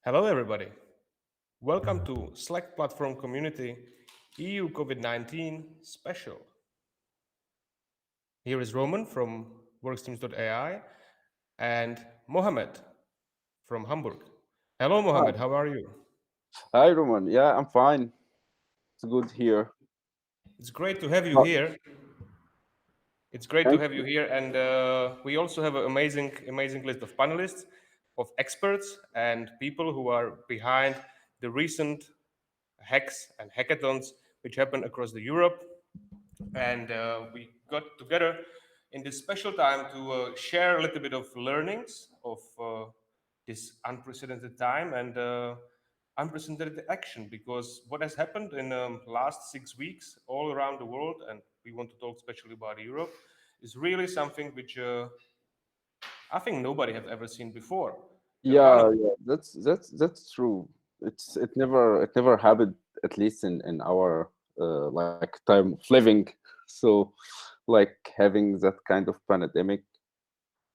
Hello, everybody. Welcome to Slack Platform Community EU COVID-19 Special. Here is Roman from Workstreams AI and Mohammed from Hamburg. Hello, Hi, Mohammed. How are you? hi, Roman. Yeah, I'm fine. It's good here. It's great to have you Oh, here. It's great to thank have you you. here, and we also have an amazing list of panelists, of experts, and people who are behind the recent hacks and hackathons which happen across the Europe. And we got together in this special time to share a little bit of learnings of this unprecedented time and unprecedented action, because what has happened in the last 6 weeks all around the world, and we want to talk especially about Europe, is really something which I think nobody have ever seen before. The amount of Yeah, that's true. It never happened, at least in our like time of living. So, like having that kind of pandemic,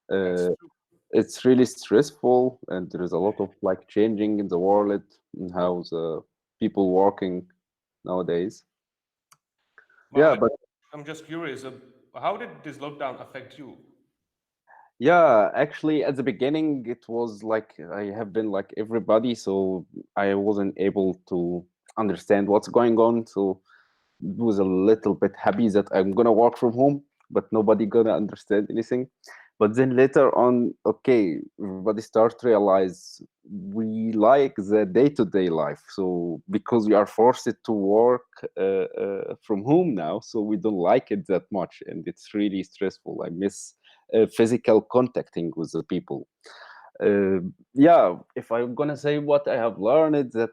that's uh, true. it's really stressful, and there is a lot of like changing in the world and how the people working nowadays. Yeah, Mohammed, but I'm just curious, how did this lockdown affect you? yeah, actually, at the beginning, it was like I have been like everybody, so I wasn't able to understand what's going on. So it was a little bit happy that I'm gonna work from home, but nobody gonna understand anything. But then later on, okay, everybody start to realize we like the day-to-day life. So because we are forced to work from home now, so we don't like it that much, and it's really stressful. I miss physical contacting with the people. Yeah, if I'm gonna say what I have learned that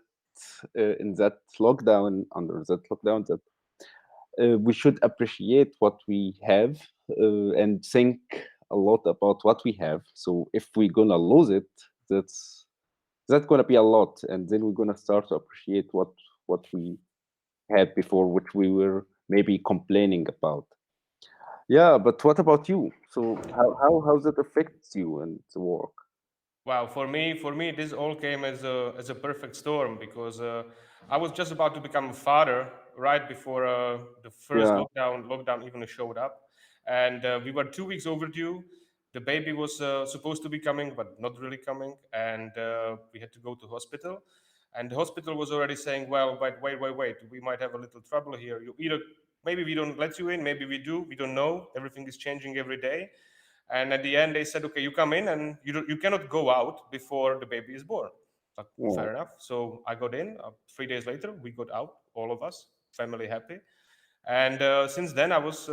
in that lockdown, under that lockdown, that we should appreciate what we have and think a lot about what we have. So if we're gonna lose it, that's gonna be a lot, and then we're gonna start to appreciate what we had before, which we were maybe complaining about. Yeah, but what about you? So how does it affect you and the work? Wow, for me, this all came as a perfect storm because I was just about to become a father right before the first Yeah. lockdown even showed up, and we were 2 weeks overdue. The baby was supposed to be coming, but not really coming, and we had to go to hospital. And the hospital was already saying, "Well, wait, we might have a little trouble here. You either maybe we don't let you in, maybe we do. We don't know. Everything is changing every day." And at the end, they said, okay, you come in and you cannot go out before the baby is born. Like, Oh. fair enough. So I got in. 3 days later, we got out, all of us, family happy. And since then, I was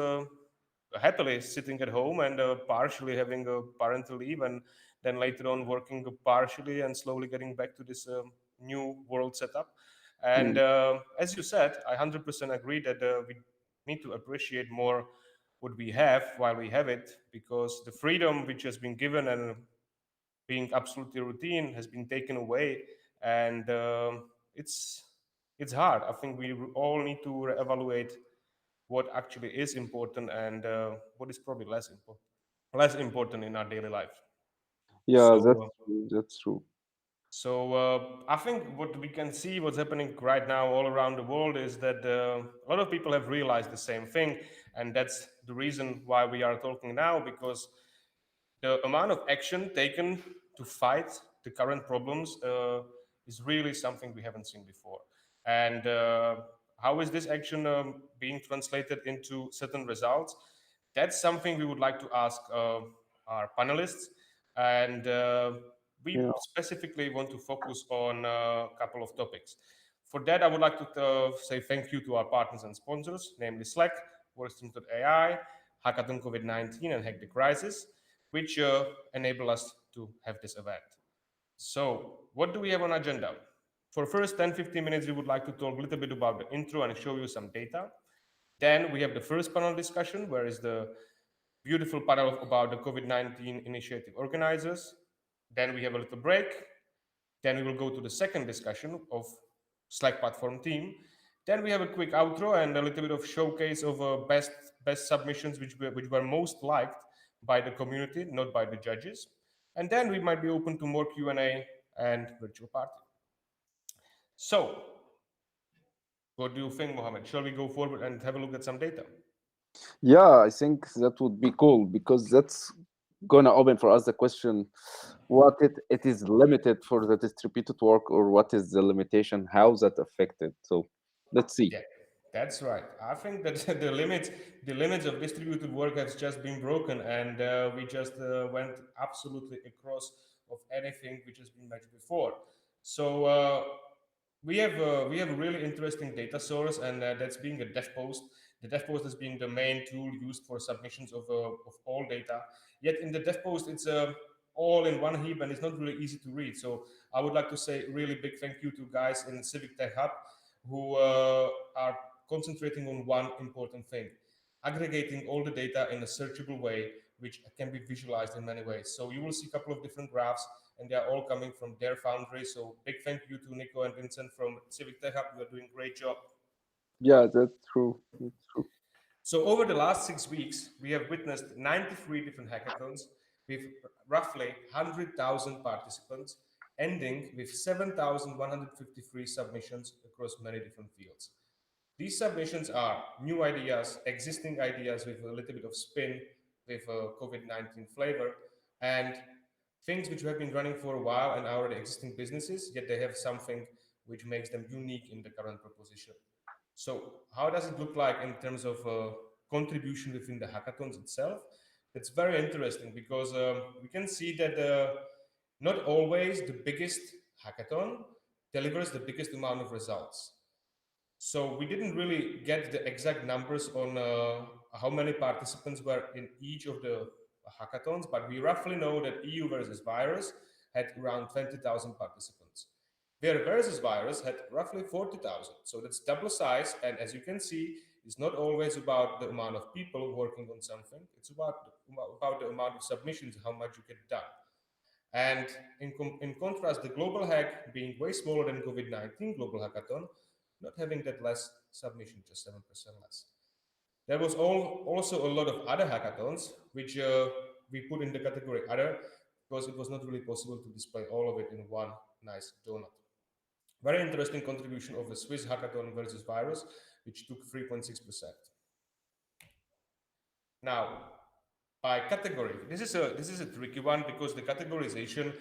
happily sitting at home and partially having a parental leave, and then later on working partially and slowly getting back to this new world setup. And Mm. as you said, I 100% agree that we need to appreciate more what we have while we have it, because the freedom which has been given and being absolutely routine has been taken away, and it's hard. I think we all need to evaluate what actually is important and what is probably less important in our daily life. Yeah, So that's true. I think what we can see, what's happening right now all around the world, is that a lot of people have realized the same thing, and that's the reason why we are talking now, because the amount of action taken to fight the current problems is really something we haven't seen before. And how is this action being translated into certain results? That's something we would like to ask our panelists. And we Yeah. specifically want to focus on a couple of topics. For that, I would like to say thank you to our partners and sponsors, namely Slack, Workstreams AI, Hackathon COVID-19, and Hack the Crisis, which enable us to have this event. So, what do we have on agenda? For first 10-15 minutes, we would like to talk a little bit about the intro and show you some data. Then we have the first panel discussion, where is the beautiful panel about the COVID-19 initiative organizers. Then we have a little break. Then we will go to the second discussion of Slack platform team. Then we have a quick outro and a little bit of showcase of best submissions which were most liked by the community, not by the judges. And then we might be open to more Q&A and virtual party. So, what do you think, Mohammed? Shall we go forward and have a look at some data? Yeah, I think that would be cool because that's gonna open for us the question what it is limited for the distributed work or what is the limitation, how that affected. So let's see. Yeah, that's right. I think that the limits of distributed work has just been broken, and we just went absolutely across of anything which has been mentioned before. So we have a really interesting data source, and that's being a dev post. The dev post is being the main tool used for submissions of all data. Yet in the dev post, it's all in one heap, and it's not really easy to read. So I would like to say really big thank you to guys in Civic Tech Hub who are concentrating on one important thing: aggregating all the data in a searchable way, which can be visualized in many ways. So you will see a couple of different graphs, and they are all coming from their foundry. So big thank you to Nico and Vincent from Civic Tech Hub. You are doing a great job. Yeah, that's true. That's true. So over the last 6 weeks, we have witnessed 93 different hackathons with roughly 100,000 participants, ending with 7,153 submissions across many different fields. These submissions are new ideas, existing ideas with a little bit of spin, with a COVID-19 flavor, and things which have been running for a while and are already existing businesses, yet they have something which makes them unique in the current proposition. So, how does it look like in terms of contribution within the hackathons itself? That's very interesting because we can see that not always the biggest hackathon delivers the biggest amount of results. So we didn't really get the exact numbers on how many participants were in each of the hackathons, but we roughly know that EU versus virus had around 20,000 participants. Where versus virus had roughly 40,000. So that's double size. And as you can see, it's not always about the amount of people working on something. It's about the amount of submissions, how much you get done. And in contrast, the global hack being way smaller than COVID-19 global hackathon, not having that less submission, just 7% less. There was also a lot of other hackathons, which we put in the category other, because it was not really possible to display all of it in one nice donut. Very interesting contribution of the Swiss hackathon versus virus, which took 3.6%. Now, by category, this is a tricky one because the categorization,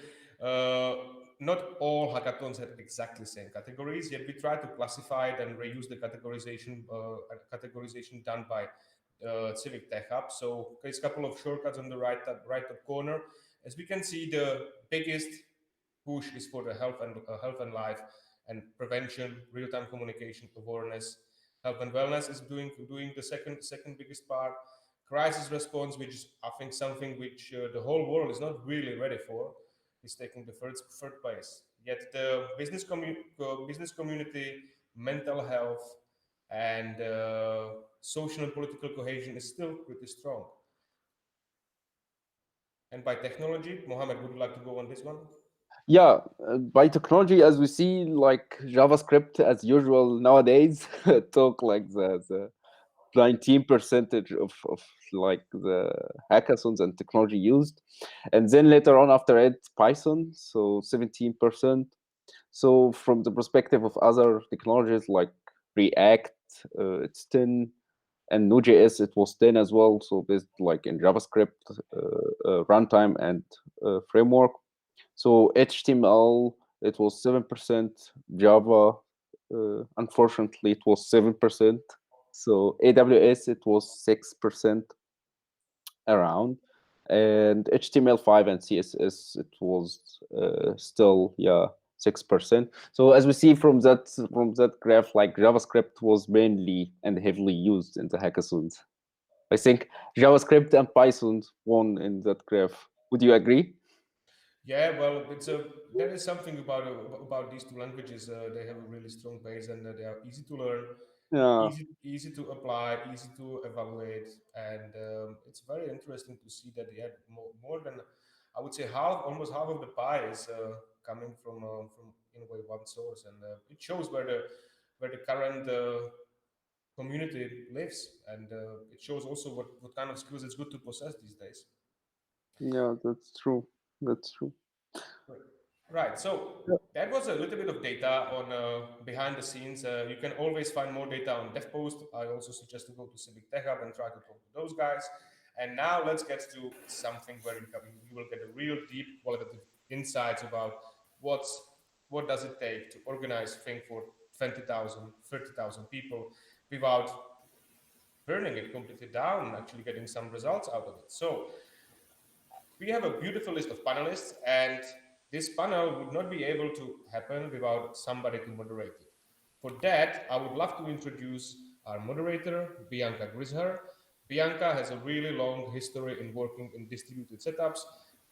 uh, not all hackathons had exactly the same categories. Yet we try to classify it and reuse the categorization done by Civic Tech Hub. So there's a couple of shortcuts on the right top corner. As we can see, the biggest push is for the health and life and prevention, real-time communication, awareness. Health and wellness is doing the second biggest part. Crisis response, which is I think something which the whole world is not really ready for, is taking the third place. Yet the business community, mental health, and social and political cohesion is still pretty strong. And by technology, Mohammed, would you like to go on this one? Yeah, by technology, as we see, like JavaScript as usual nowadays, took like the 19 percentage of like the hackathons and technology used, and then later on after it Python, so 17%. So from the perspective of other technologies like React, it's 10, and Node.js it was 10 as well. So based like in JavaScript runtime and framework. So HTML it was 7%, Java unfortunately it was 7%. So AWS it was 6% around, and HTML5 and CSS it was still, yeah, 6%. So as we see from that graph, like JavaScript was mainly and heavily used in the hackathons. I think JavaScript and Python won in that graph. Would you agree? Yeah, well, there is something about these two languages. They have a really strong base, and they are easy to learn, Yeah, easy to apply, easy to evaluate, and it's very interesting to see that they had more than, I would say, almost half of the pie is coming from in a way one source, and it shows where the current community lives, and it shows also what kind of skills it's good to possess these days. yeah, that's true. That's true. Right. Right. So that was a little bit of data on behind the scenes. You can always find more data on DevPost. I also suggest to go to Civic Tech Hub and try to talk to those guys. And now let's get to something where you will get a real deep qualitative insights about what's what does it take to organize thing for 20,000, 30,000 people without burning it completely down and actually getting some results out of it. So we have a beautiful list of panelists, and this panel would not be able to happen without somebody to moderate it. For that, I would love to introduce our moderator, Bianca Grisher. Bianca has a really long history in working in distributed setups,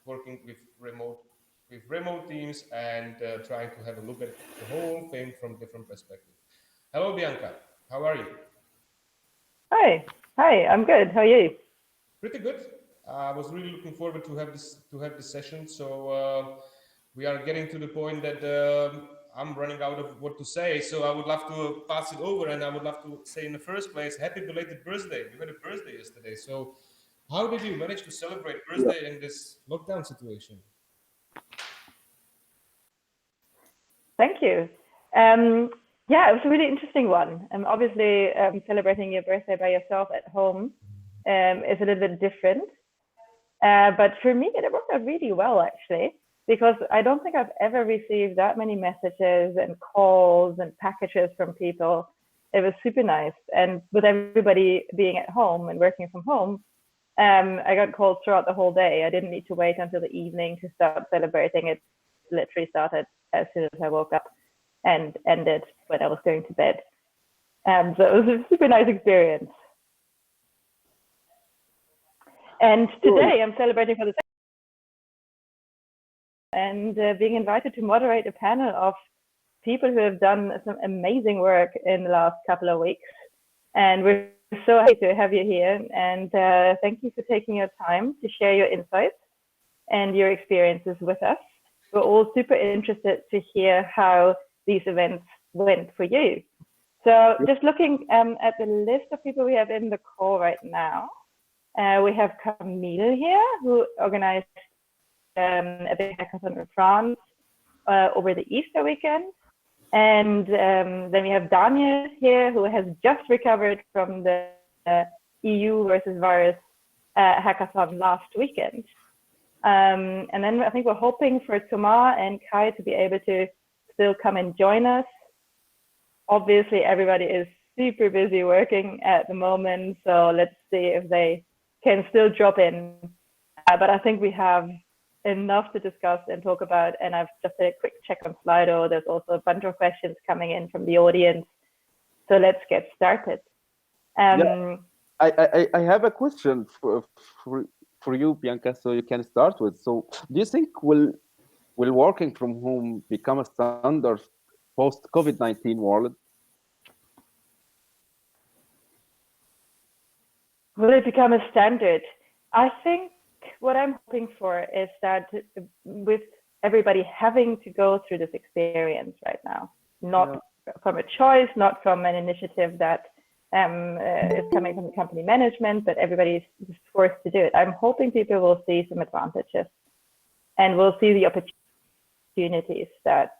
working with remote teams, and trying to have a look at the whole thing from different perspectives. Hello, Bianca. How are you? Hi. Hi, I'm good. How are you? Pretty good. I was really looking forward to have this session. So we are getting to the point that I'm running out of what to say. So I would love to pass it over, and I would love to say in the first place, happy belated birthday. You had a birthday yesterday. So how did you manage to celebrate Yeah. birthday in this lockdown situation? Thank you. Yeah, it was a really interesting one. Obviously, celebrating your birthday by yourself at home is a little bit different. But for me, it worked out really well, actually, because I don't think I've ever received that many messages and calls and packages from people. It was super nice. And with everybody being at home and working from home, I got calls throughout the whole day. I didn't need to wait until the evening to start celebrating. It literally started as soon as I woke up and ended when I was going to bed. So it was a super nice experience. And today I'm celebrating for the second and being invited to moderate a panel of people who have done some amazing work in the last couple of weeks. And we're so happy to have you here. And thank you for taking your time to share your insights and your experiences with us. We're all super interested to hear how these events went for you. So just looking at the list of people we have in the call right now, we have Camille here, who organized a big hackathon in France over the Easter weekend. And then we have Daniel here, who has just recovered from the EU versus virus hackathon last weekend. And then I think we're hoping for Thomas and Kai to be able to still come and join us. Obviously, everybody is super busy working at the moment, so let's see if they can still drop in. But I think we have enough to discuss and talk about, and I've just did a quick check on Slido. There's also a bunch of questions coming in from the audience, so let's get started. Yeah. I have a question for you, Bianca, so you can start with. So do you think will working from home become a standard post COVID-19 world? Will it become a standard? I think what I'm hoping for is that with everybody having to go through this experience right now, not from a choice, not from an initiative that is coming from the company management, but everybody's just forced to do it. I'm hoping people will see some advantages and will see the opportunities that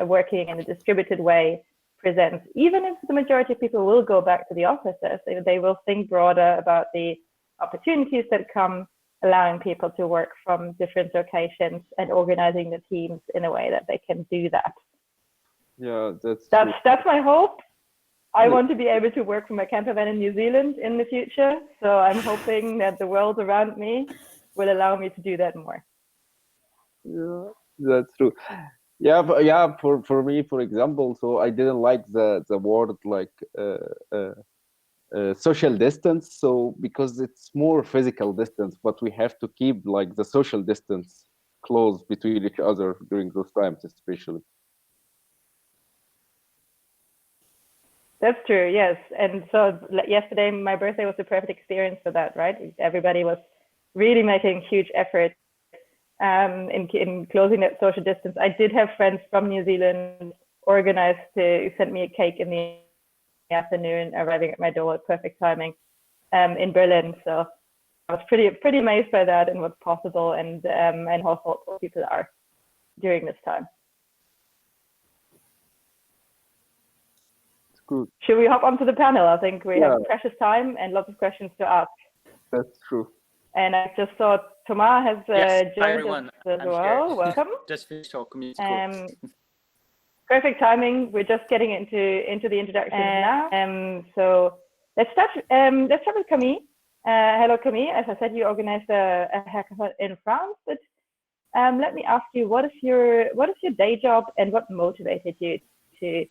working in a distributed way presents. Even if the majority of people will go back to the offices, they will think broader about the opportunities that come, allowing people to work from different locations and organizing the teams in a way that they can do that. Yeah, that's my hope. I want to be able to work from a camper van in New Zealand in the future. So I'm hoping that the world around me will allow me to do that more. Yeah, that's true. Yeah, but yeah, for me, for example, so I didn't like the word like social distance, so because it's more physical distance, but we have to keep like the social distance close between each other during those times, especially. That's true, yes. And so yesterday, my birthday was the perfect experience for that, right? Everybody was really making huge effort in closing that social distance. I did have friends from New Zealand organized to send me a cake in the afternoon, arriving at my door at perfect timing in Berlin. So I was pretty amazed by that and what's possible and how thoughtful people are. during this time. It's good. Should we hop onto the panel? I think we have precious time and lots of questions to ask. That's true. And I just saw Thomas has joined us as well. Here. Welcome. Just finished our community call. Perfect timing. We're just getting into the introduction now. So let's start with Camille. Hello, Camille. As I said, you organized a hackathon in France. But let me ask you, what is your day job, and what motivated you to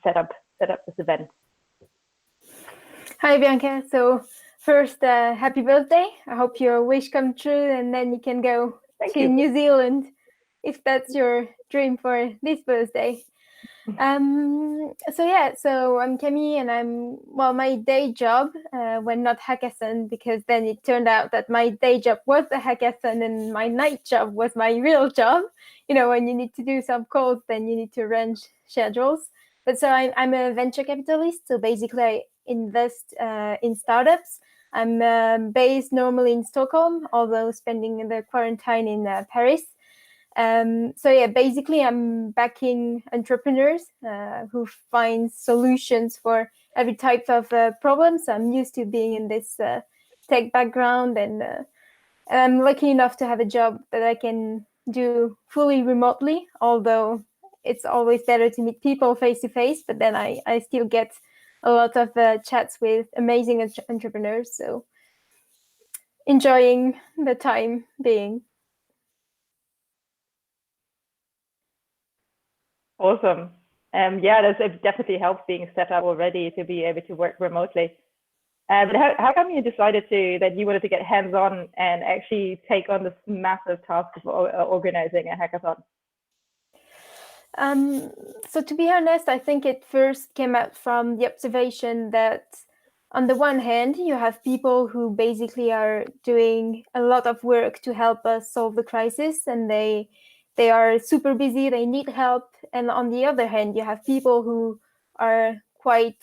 set up this event? Hi, Bianca. So first, happy birthday. I hope your wish come true, and then you can go to New Zealand if that's your dream for this birthday. So I'm Camille, and my day job when not hackathon, because then it turned out that my day job was the hackathon and my night job was my real job. You know, when you need to do some calls, then you need to arrange schedules. But so I'm a venture capitalist. So basically I invest in startups. I'm based normally in Stockholm, although spending the quarantine in Paris. Basically I'm backing entrepreneurs who find solutions for every type of problems. I'm used to being in this tech background, and I'm lucky enough to have a job that I can do fully remotely, although it's always better to meet people face to face, but then I still get a lot of chats with amazing entrepreneurs. So enjoying the time being. Awesome. It definitely helps being set up already to be able to work remotely. But how come you decided that you wanted to get hands-on and actually take on this massive task of organizing a hackathon? So to be honest, I think it first came out from the observation that on the one hand, you have people who basically are doing a lot of work to help us solve the crisis, and they are super busy, they need help. And on the other hand, you have people who are quite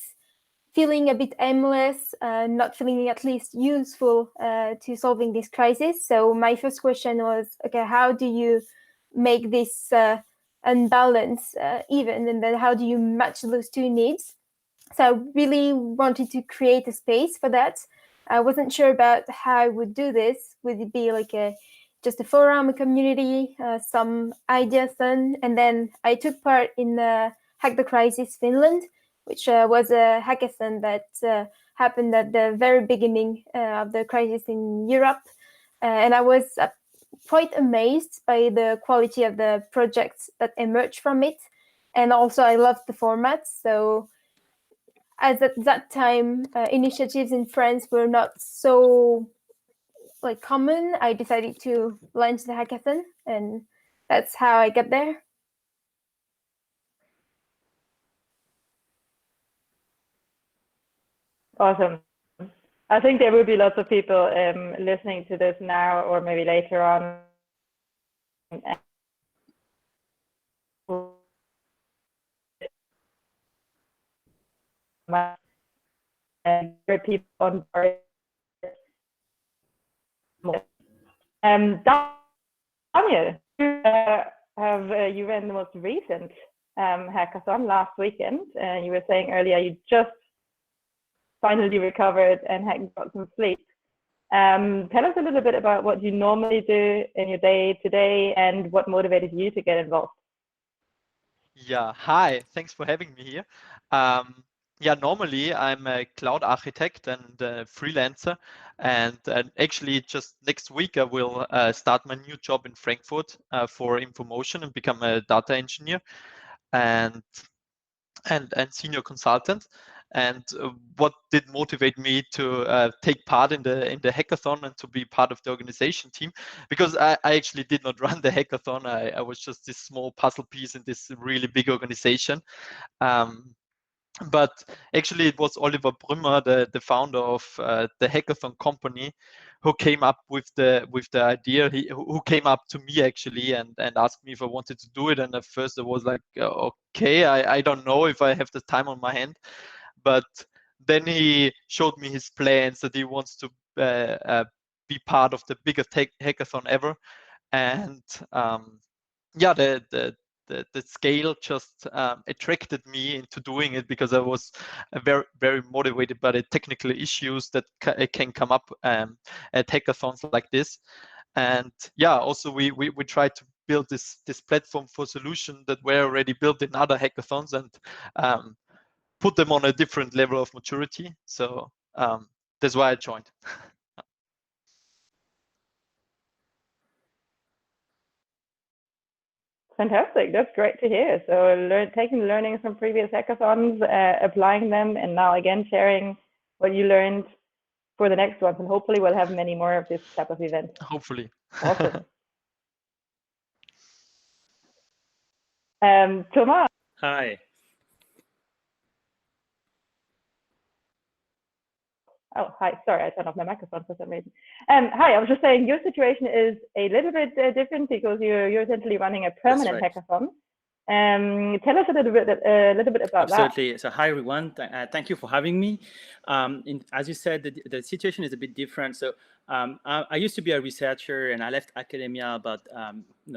feeling a bit aimless, not feeling at least useful to solving this crisis. So my first question was, okay, how do you make this unbalance even, and then how do you match those two needs? So I really wanted to create a space for that. I wasn't sure about how I would do this. Would it be like just a forum, a community, some ideathon? And then I took part in Hack the Crisis Finland, which was a hackathon that happened at the very beginning of the crisis in Europe. And I was quite amazed by the quality of the projects that emerged from it. And also I loved the format. So as at that time, initiatives in France were not so common, I decided to launch the hackathon, and that's how I got there. Awesome. I think there will be lots of people listening to this now or maybe later on. And people on board. Daniel, you ran the most recent hackathon last weekend, and you were saying earlier you just finally recovered and had got some sleep. Tell us a little bit about what you normally do in your day to day and what motivated you to get involved. Yeah, hi, thanks for having me here. Normally I'm a cloud architect and a freelancer, and actually just next week I will start my new job in Frankfurt for InfoMotion and become a data engineer and senior consultant. And what did motivate me to take part in the hackathon and to be part of the organization team, because I actually did not run the hackathon. I was just this small puzzle piece in this really big organization. But actually it was Oliver Brümmer, the founder of the hackathon company, who came up with the idea. Who came up to me actually and asked me if I wanted to do it. And at first I was like, okay, I don't know if I have the time on my hand. But then he showed me his plans that he wants to be part of the biggest hackathon ever. And yeah, the scale just attracted me into doing it because I was very motivated by the technical issues that can come up at hackathons like this. And yeah, also we tried to build this platform for solution that were already built in other hackathons and put them on a different level of maturity. So that's why I joined. Fantastic. That's great to hear. So taking the learnings from previous hackathons, applying them, and now again sharing what you learned for the next ones. And hopefully we'll have many more of this type of events. Hopefully. Awesome. Thomas. Hi. Oh, hi. Sorry, I turned off my microphone for some reason. Hi, I was just saying your situation is a little bit different because you're essentially running a permanent hackathon. Tell us a little bit about that. Absolutely. So hi, everyone. Thank you for having me. As you said, the situation is a bit different. So I used to be a researcher and I left academia about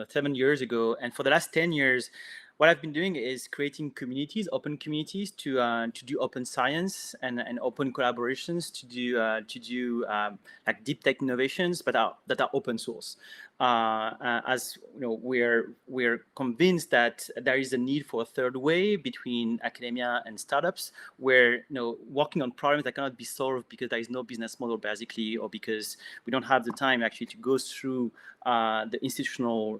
7 years ago. And for the last 10 years, what I've been doing is creating communities, open communities to do open science and open collaborations to do like deep tech innovations, but that are open source. As you know, we're convinced that there is a need for a third way between academia and startups, where working on problems that cannot be solved because there is no business model basically, or because we don't have the time actually to go through the institutional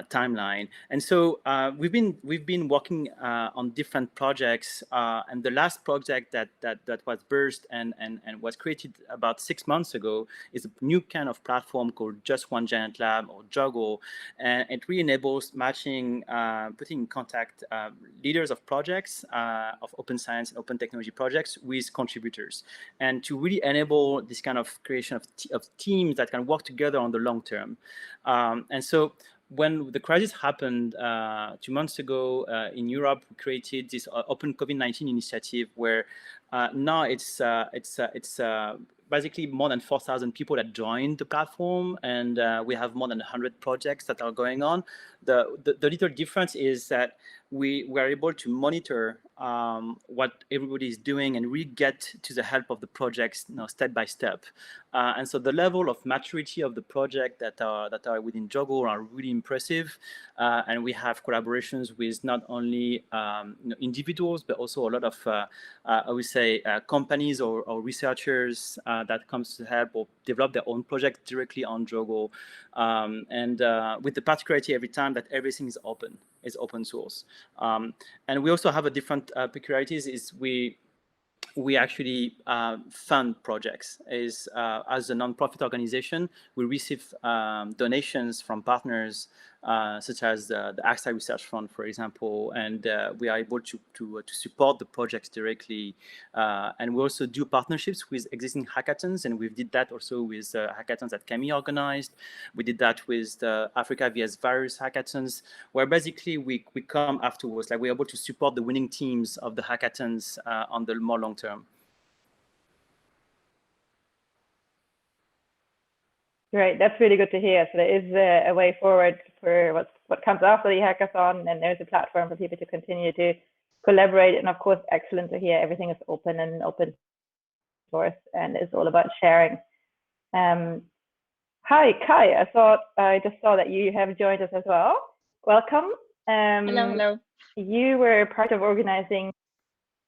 timeline. And so we've been working on different projects, and the last project that was birthed and was created about 6 months ago is a new kind of platform called Just One Giant Lab, or Juggle, and it really enables matching, putting in contact leaders of projects, of open science and open technology projects with contributors, and to really enable this kind of creation of teams that can work together on the long term. And so when the crisis happened 2 months ago in Europe, we created this Open COVID-19 initiative, where now it's basically more than 4,000 people that joined the platform, and we have more than 100 projects that are going on. The little difference is that we were able to monitor what everybody is doing and really get to the help of the projects step by step. And so the level of maturity of the project that are within Juggle are really impressive. And we have collaborations with not only individuals, but also a lot of, I would say, companies or researchers that comes to help or develop their own project directly on Juggle. And with the particularity every time that everything is open source. And we also have a different peculiarities is we actually fund projects. As a nonprofit organization, we receive donations from partners such as the AXA Research Fund, for example, and we are able to support the projects directly. And we also do partnerships with existing hackathons, and we did that also with hackathons that Camille organized. We did that with the Africa vs. Virus hackathons, where basically we come afterwards, like we're able to support the winning teams of the hackathons on the more long term. Great, that's really good to hear. So there is a way forward for what comes after the hackathon, and there's a platform for people to continue to collaborate. And of course, excellent to hear everything is open and open source, and it's all about sharing. Hi, Kai. I just saw that you have joined us as well. Welcome. Hello. You were part of organizing.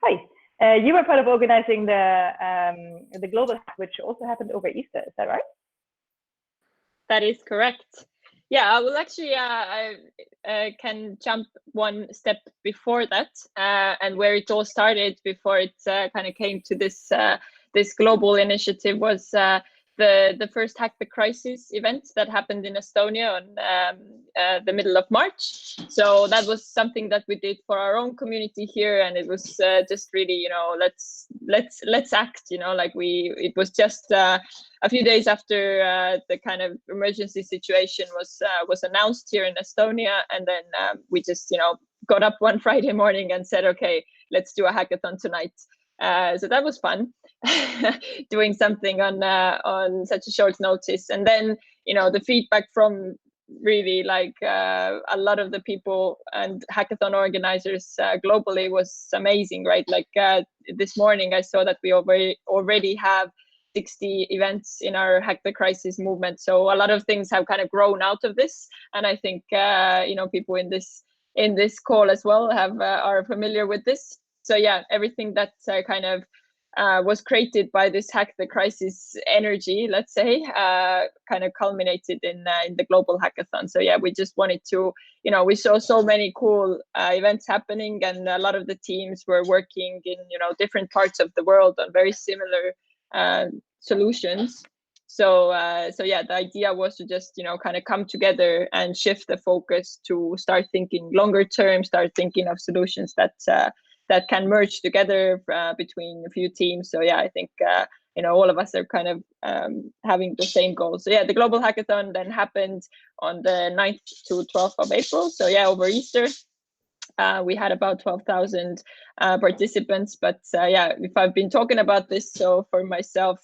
Hi. You were part of organizing the global hack, which also happened over Easter. Is that right? That is correct. Yeah, I will actually I can jump one step before that, and where it all started before it kind of came to this this global initiative was the first Hack the Crisis event that happened in Estonia on the middle of March. So that was something that we did for our own community here, and it was just really, let's act, like it was just a few days after the kind of emergency situation was announced here in Estonia, and then we just got up one Friday morning and said, okay, let's do a hackathon tonight. So that was fun. doing something on such a short notice. And then, you know, the feedback from really like a lot of the people and hackathon organizers globally was amazing, right? Like this morning I saw that we already have 60 events in our Hack the Crisis movement. So a lot of things have kind of grown out of this, and I think you know, people in this call as well have are familiar with this. So yeah, everything that kind of was created by this Hack the Crisis energy, let's say, kind of culminated in the global hackathon. So yeah, we just wanted to, you know, we saw so many cool events happening, and a lot of the teams were working in, you know, different parts of the world on very similar solutions. So so yeah, the idea was to just, you know, kind of come together and shift the focus to start thinking longer term, start thinking of solutions that that can merge together between a few teams. So yeah, I think you know, all of us are kind of having the same goal. So yeah, the global hackathon then happened on the 9th to 12th of April. So yeah, over Easter. We had about 12,000 participants, but yeah, if I've been talking about this, so for myself,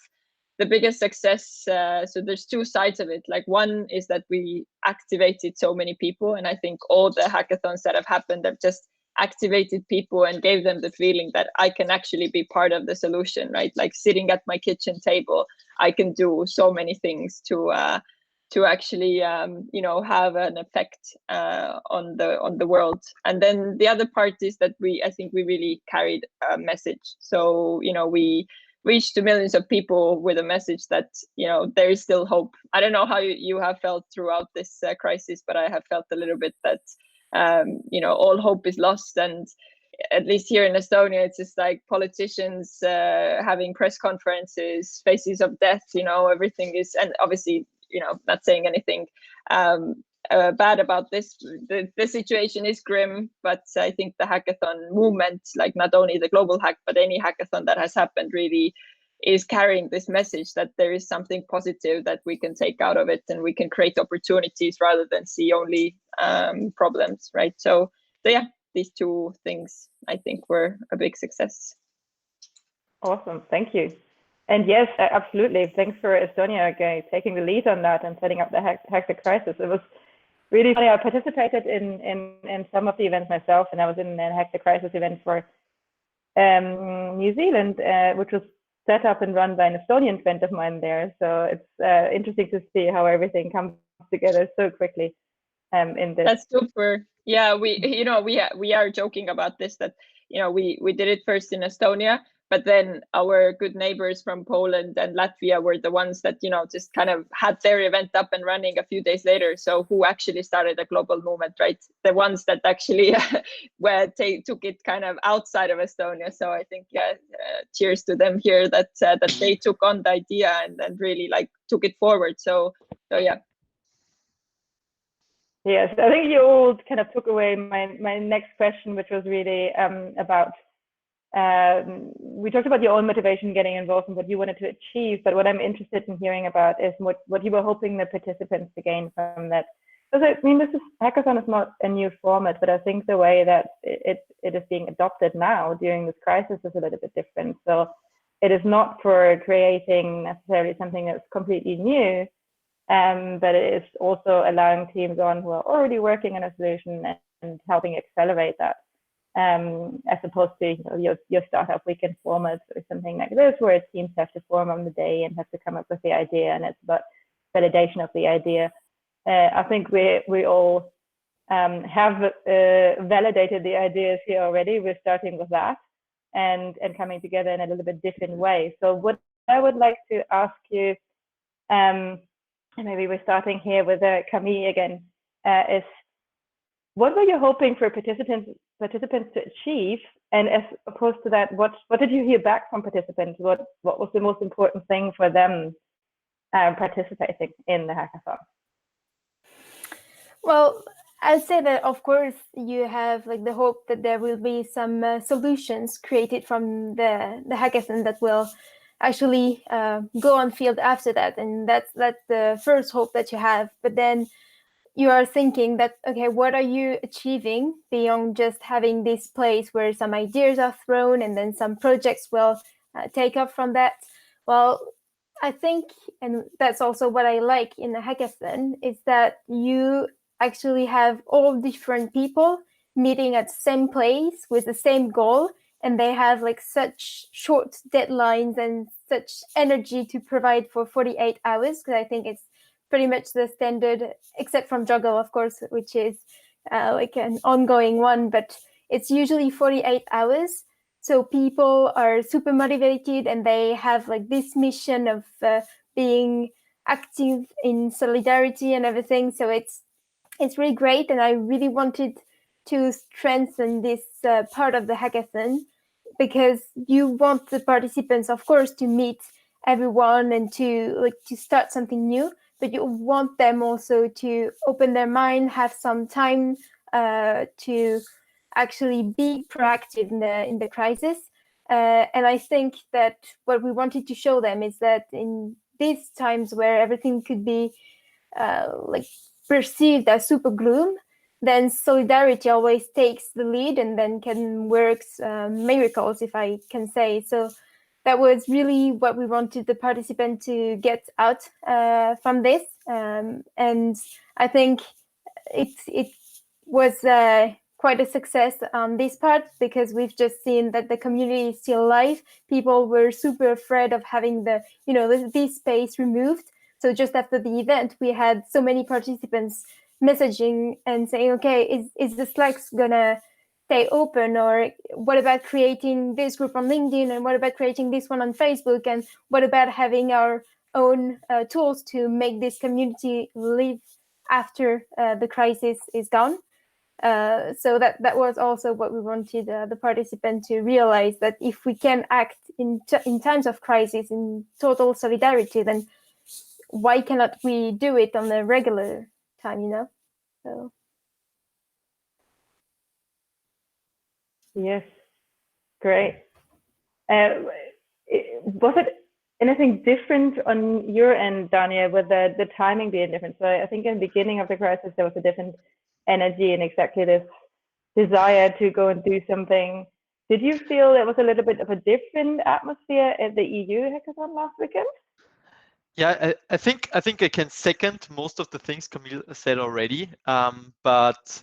the biggest success, so there's two sides of it. Like, one is that we activated so many people, and I think all the hackathons that have happened have just activated people and gave them the feeling that I can actually be part of the solution, right? Like sitting at my kitchen table, I can do so many things to actually you know, have an effect on the world. And then the other part is that I think we really carried a message. So, you know, we reached to millions of people with a message that, you know, there is still hope. I don't know how you have felt throughout this crisis, but I have felt a little bit that you know, all hope is lost. And at least here in Estonia, it's just like politicians having press conferences, faces of death, you know, everything is, and obviously, you know, not saying anything bad about this. The situation is grim, but I think the hackathon movement, like not only the global hack, but any hackathon that has happened, really is carrying this message that there is something positive that we can take out of it, and we can create opportunities rather than see only problems, right? So yeah, these two things I think were a big success. Awesome, thank you. And yes, absolutely. Thanks for Estonia taking the lead on that and setting up the Hack the Crisis. It was really funny. I participated in some of the events myself, and I was in a Hack the Crisis event for New Zealand, which was set up and run by an Estonian friend of mine there. So it's interesting to see how everything comes together so quickly in this. That's super. Yeah, we are joking about this, that, you know, we did it first in Estonia, but then our good neighbors from Poland and Latvia were the ones that, you know, just kind of had their event up and running a few days later. So who actually started a global movement, right? The ones that actually took it kind of outside of Estonia. So I think, cheers to them here that they took on the idea and really like took it forward. So yeah. Yes, I think you all kind of took away my next question, which was really about, we talked about your own motivation getting involved and what you wanted to achieve, but what I'm interested in hearing about is what you were hoping the participants to gain from that. Because I mean, hackathon is not a new format, but I think the way that it is being adopted now during this crisis is a little bit different. So it is not for creating necessarily something that's completely new, but it is also allowing teams on who are already working on a solution and helping accelerate that, as opposed to, you know, your startup weekend format or something like this, where teams have to form on the day and have to come up with the idea, and it's about validation of the idea. I think we all have validated the ideas here already. We're starting with that and coming together in a little bit different way. So what I would like to ask you, and maybe we're starting here with Camille again, is what were you hoping for participants to achieve? And as opposed to that, what did you hear back from participants? What was the most important thing for them participating in the hackathon? Well, I'd say that, of course, you have like the hope that there will be some solutions created from the hackathon that will actually go on field after that. And that's the first hope that you have. But then you are thinking that, okay, what are you achieving beyond just having this place where some ideas are thrown and then some projects will take off from that? Well, I think, and that's also what I like in a hackathon, is that you actually have all different people meeting at the same place with the same goal, and they have like such short deadlines and such energy to provide for 48 hours, because I think it's pretty much the standard, except from Juggle, of course, which is like an ongoing one, but it's usually 48 hours. So people are super motivated, and they have like this mission of being active in solidarity and everything. So it's really great, and I really wanted to strengthen this part of the hackathon, because you want the participants, of course, to meet everyone and to start something new, but you want them also to open their mind, have some time to actually be proactive in the crisis. And I think that what we wanted to show them is that in these times where everything could be like perceived as super gloom, then solidarity always takes the lead and then can work miracles, if I can say. So that was really what we wanted the participant to get out from this. And I think it was quite a success on this part, because we've just seen that the community is still alive. People were super afraid of having this space removed. So just after the event, we had so many participants messaging and saying, okay, is the Slacks gonna stay open? Or what about creating this group on LinkedIn? And what about creating this one on Facebook? And what about having our own tools to make this community live after the crisis is gone? So that was also what we wanted the participant to realize, that if we can act in times of crisis in total solidarity, then why cannot we do it on a regular time, So. Yes, great. Was it anything different on your end, Dania, with the timing being different? So I think in the beginning of the crisis, there was a different energy and exactly this desire to go and do something. Did you feel it was a little bit of a different atmosphere at the EU hackathon last weekend? Yeah, I think I can second most of the things Camille said already. But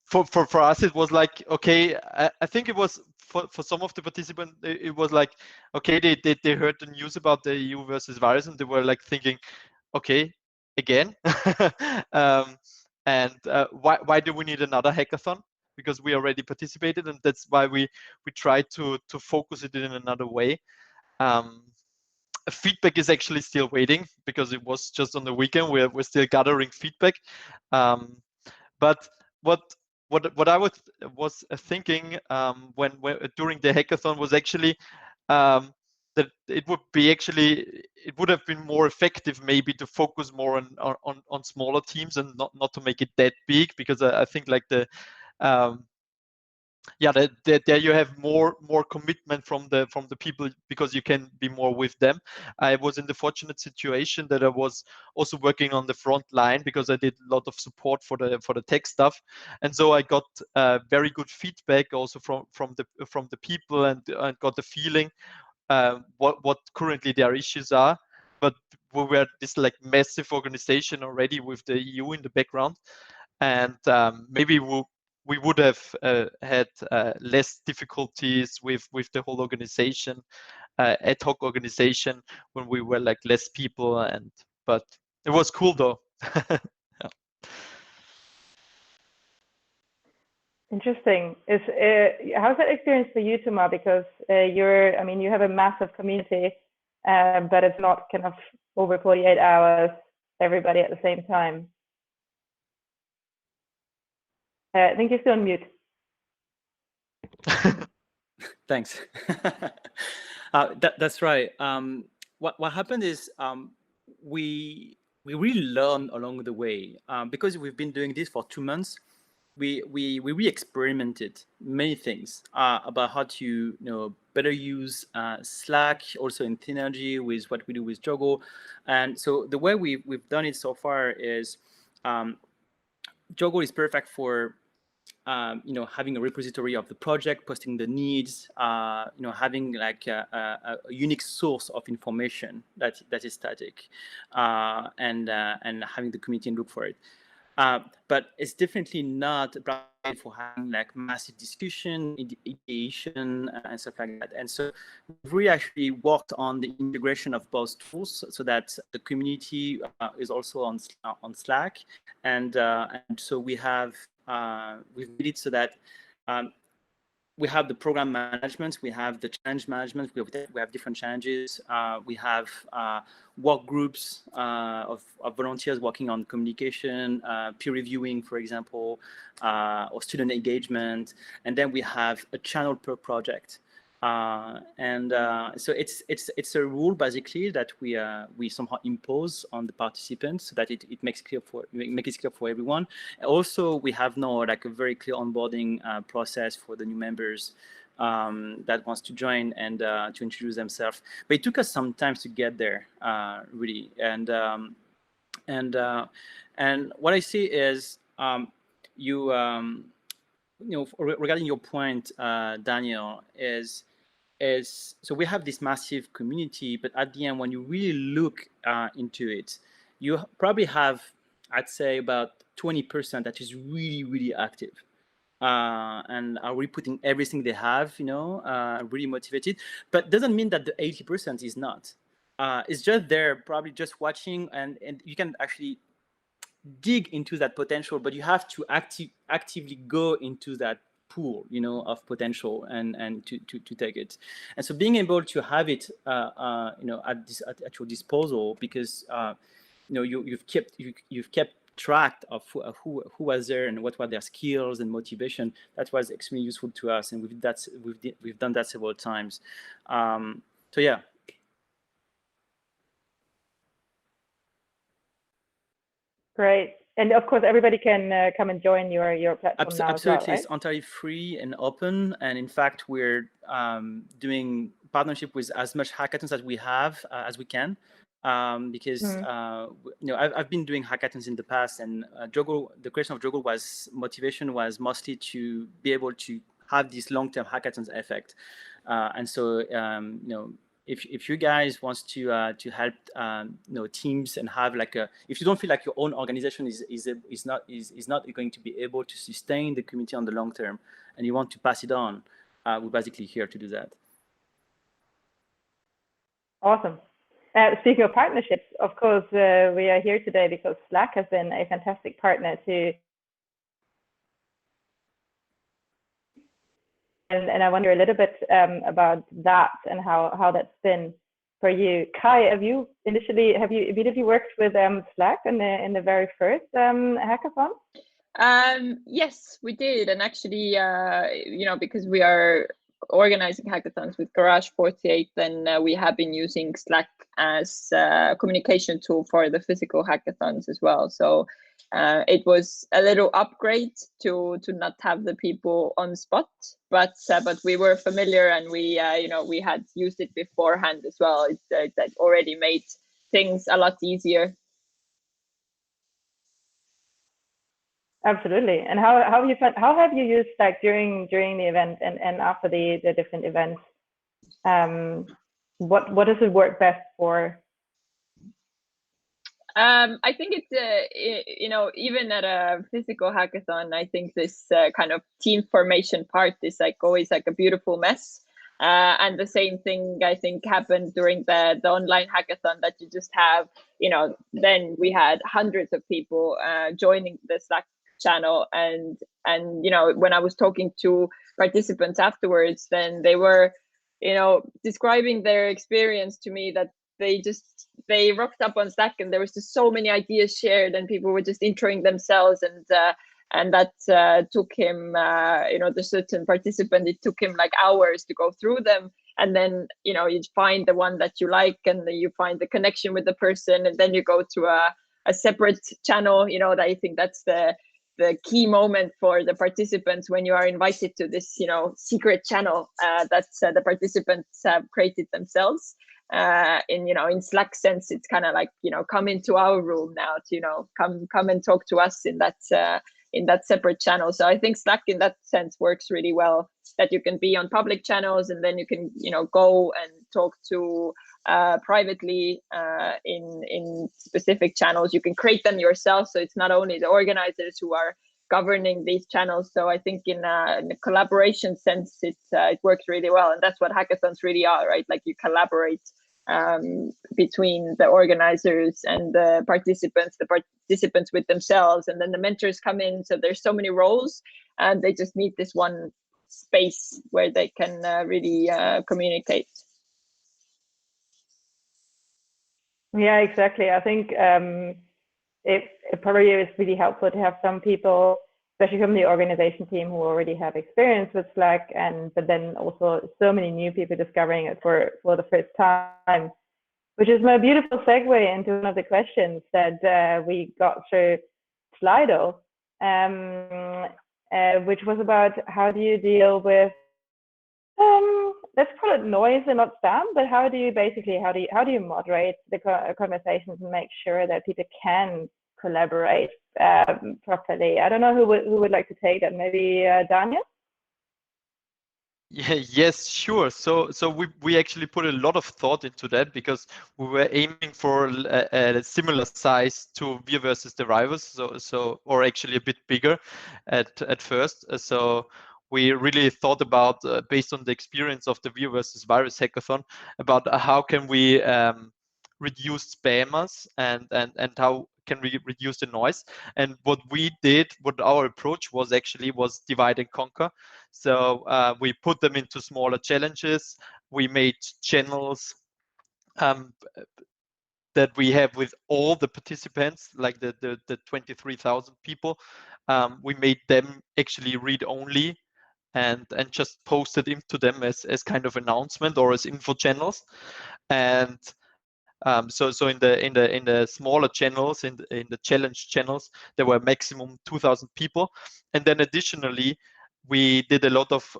for us, it was like, okay, I think it was for some of the participants, it was like, okay, they heard the news about the EU versus virus, and they were like thinking, okay, again, and why do we need another hackathon? Because we already participated, and that's why we tried to focus it in another way. Feedback is actually still waiting, because it was just on the weekend. We're still gathering feedback, but what I was thinking when during the hackathon was actually that it would have been more effective maybe to focus more on smaller teams and not to make it that big, because I think like the there you have more commitment from the people, because you can be more with them. I was in the fortunate situation that I was also working on the front line, because I did a lot of support for the tech stuff, and so I got very good feedback also from the people, and got the feeling what currently their issues are. But we were this like massive organization already with the EU in the background, and maybe we would have had less difficulties with the whole organization, ad hoc organization, when we were like less people. But it was cool though. Yeah. Interesting. How's that experience for you, Tuma? Because you have a massive community, but it's not kind of over 48 hours, everybody at the same time. I think you're still on mute. Thanks. That's right. What happened is we really learned along the way, because we've been doing this for 2 months. We re-experimented many things about how to better use Slack, also in synergy with what we do with Juggle. And so the way we've done it so far is Juggle is perfect for having a repository of the project, posting the needs, having like a unique source of information that is static, and having the community look for it. But it's definitely not for having like massive discussion, ideation, and stuff like that. And so we've really actually worked on the integration of both tools so that the community is also on Slack, and so we have we've made it so that we have the program management, we have the challenge management, we have different challenges, we have work groups of volunteers working on communication, peer reviewing, for example, or student engagement, and then we have a channel per project. So it's a rule basically that we somehow impose on the participants so that it makes it clear for everyone. Also, we have now like a very clear onboarding process for the new members that wants to join and to introduce themselves. But it took us some time to get there, really. And what I see is regarding your point, Daniel, is so we have this massive community, but at the end, when you really look into it, you probably have, I'd say, about 20% that is really, really active. And are really putting everything they have, really motivated. But doesn't mean that the 80% is not. It's just there, probably just watching, and you can actually dig into that potential, but you have to actively go into that pool, of potential and to take it. And so being able to have it, at your disposal, because you've kept track of who was there and what were their skills and motivation. That was extremely useful to us, and we've done that several times. So yeah. Great. And of course, everybody can come and join your platform now Absolutely, as well, right? It's entirely free and open. And in fact, we're doing partnership with as much hackathons as we have as we can, because I've been doing hackathons in the past, and the creation of Joggle motivation was mostly to be able to have this long-term hackathons effect, and so if you guys wants to help teams and have like if you don't feel like your own organization is not going to be able to sustain the community on the long term, and you want to pass it on, we're basically here to do that. Awesome. Speaking of partnerships, of course, we are here today because Slack has been a fantastic partner to. And I wonder a little bit about that and how that's been for you. Kai, have you immediately worked with Slack in the very first hackathon? Yes, we did, and actually, because we are organizing hackathons with Garage 48, then we have been using Slack as a communication tool for the physical hackathons as well. So it was a little upgrade to not have the people on spot, but we were familiar, and we had used it beforehand as well. It already made things a lot easier. Absolutely. And how have you used Slack during the event and after the different events? What does it work best for? I think it's even at a physical hackathon, I think this kind of team formation part is like always like a beautiful mess. And the same thing I think happened during the online hackathon, that you just have, then we had hundreds of people joining the Slack channel, and when I was talking to participants afterwards, then they were describing their experience to me, that they rocked up on Slack and there was just so many ideas shared, and people were just introing themselves, and that took him the certain participant, it took him like hours to go through them, and then you find the one that you like, and then you find the connection with the person, and then you go to a separate channel. That I think that's the key moment for the participants when you are invited to this secret channel that the participants have created themselves. In Slack sense, it's kind of like come into our room now to come and talk to us in that in that separate channel. So I think Slack in that sense works really well, that you can be on public channels and then you can, go and talk to privately in specific channels. You can create them yourself. So it's not only the organizers who are governing these channels. So I think in a collaboration sense, it works really well. And that's what hackathons really are, right? Like you collaborate between the organizers and the participants with themselves, and then the mentors come in. So there's so many roles, and they just need this one space where they can really communicate. Yeah, exactly. I think it probably is really helpful to have some people, especially from the organization team, who already have experience with Slack, but then also so many new people discovering it for the first time, which is my beautiful segue into one of the questions that we got through Slido, which was about how do you deal with let's call it noise and not spam, but how do you moderate the conversations and make sure that people can collaborate properly? I don't know who would like to take that. Maybe Daniel? Yeah, yes, sure. So we actually put a lot of thought into that, because we were aiming for a similar size to Wir versus the Rivals, or actually a bit bigger at first. So we really thought about, based on the experience of the Wir versus Virus hackathon, about how can we reduce spammers and how can we reduce the noise. And what our approach was divide and conquer. So we put them into smaller challenges. We made channels that we have with all the participants, like the 23,000 people. We made them actually read only, and just posted into them as kind of announcement or as info channels. And so in the smaller channels, in the challenge channels, there were maximum 2,000 people. And then additionally, we did a lot of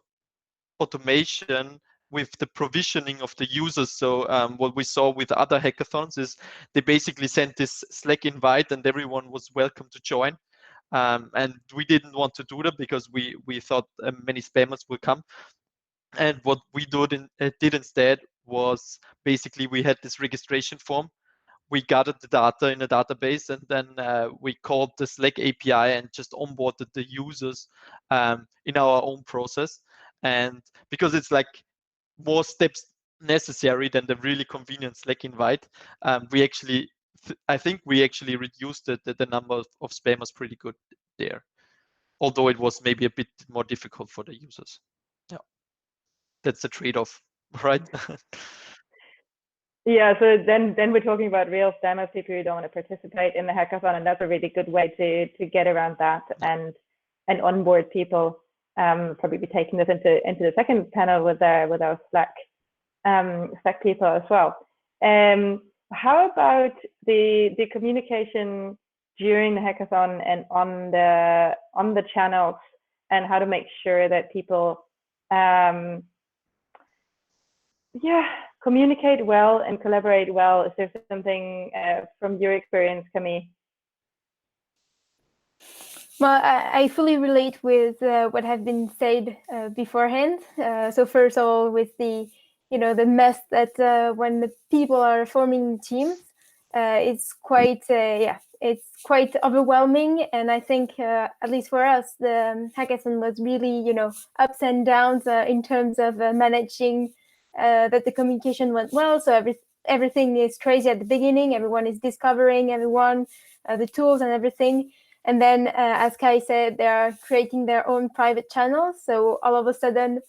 automation with the provisioning of the users. So what we saw with other hackathons is they basically sent this Slack invite and everyone was welcome to join. And we didn't want to do that because we thought many spammers will come. And what we did instead was basically we had this registration form. We gathered the data in a database, and then we called the Slack API and just onboarded the users in our own process. And because it's like more steps necessary than the really convenient Slack invite, I think we actually reduced the number of spammers pretty good there, although it was maybe a bit more difficult for the users. Yeah, that's the trade-off, right? Yeah, so then we're talking about real spammers, people who don't want to participate in the hackathon, and that's a really good way to get around that and onboard people. Probably be taking this into the second panel with our Slack people as well. How about the communication during the hackathon and on the channels, and how to make sure that people communicate well and collaborate well? Is there something from your experience, Camille? Well, I fully relate with what have been said beforehand. So first of all, with the mess that when the people are forming teams, it's quite it's quite overwhelming. And I think at least for us, the hackathon was really ups and downs in terms of managing that the communication went well. So everything is crazy at the beginning. Everyone is discovering the tools and everything. And then, as Kai said, they are creating their own private channels. So all of a sudden,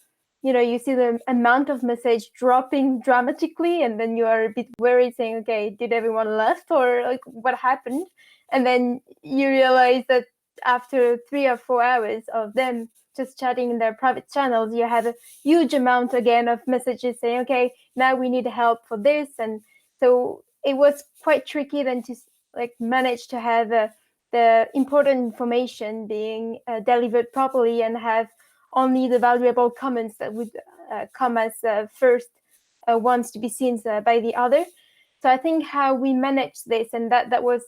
you see the amount of message dropping dramatically, and then you are a bit worried, saying, "Okay, did everyone left, or like what happened?" And then you realize that after 3 or 4 hours of them just chatting in their private channels, you have a huge amount again of messages saying, "Okay, now we need help for this." And so it was quite tricky then to manage to have the important information being delivered properly and have only the valuable comments that would come as first ones to be seen by the other. So I think how we managed this, and that was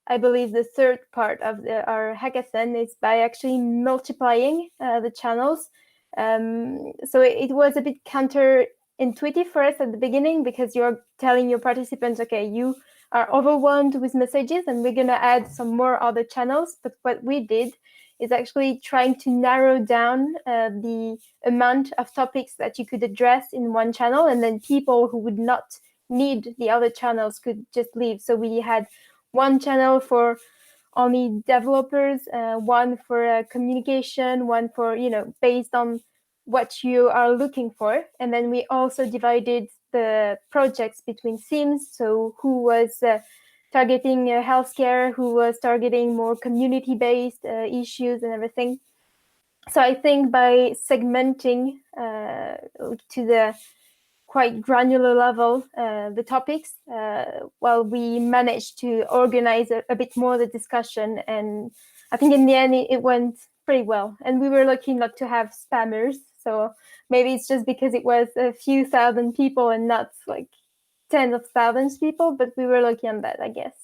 I believe the third part of our hackathon is by actually multiplying the channels. So it was a bit counterintuitive for us at the beginning, because you're telling your participants, okay, you are overwhelmed with messages and we're going to add some more other channels. But what we did is actually trying to narrow down the amount of topics that you could address in one channel, and then people who would not need the other channels could just leave. So we had one channel for only developers, one for communication, one for, based on what you are looking for. And then we also divided the projects between themes. So who was targeting healthcare, who was targeting more community-based issues and everything. So I think by segmenting to the quite granular level the topics, we managed to organize a bit more the discussion, and I think in the end it went pretty well. And we were lucky not to have spammers, so maybe it's just because it was a few thousand people and not like tens of thousands of people, but we were lucky on that, I guess.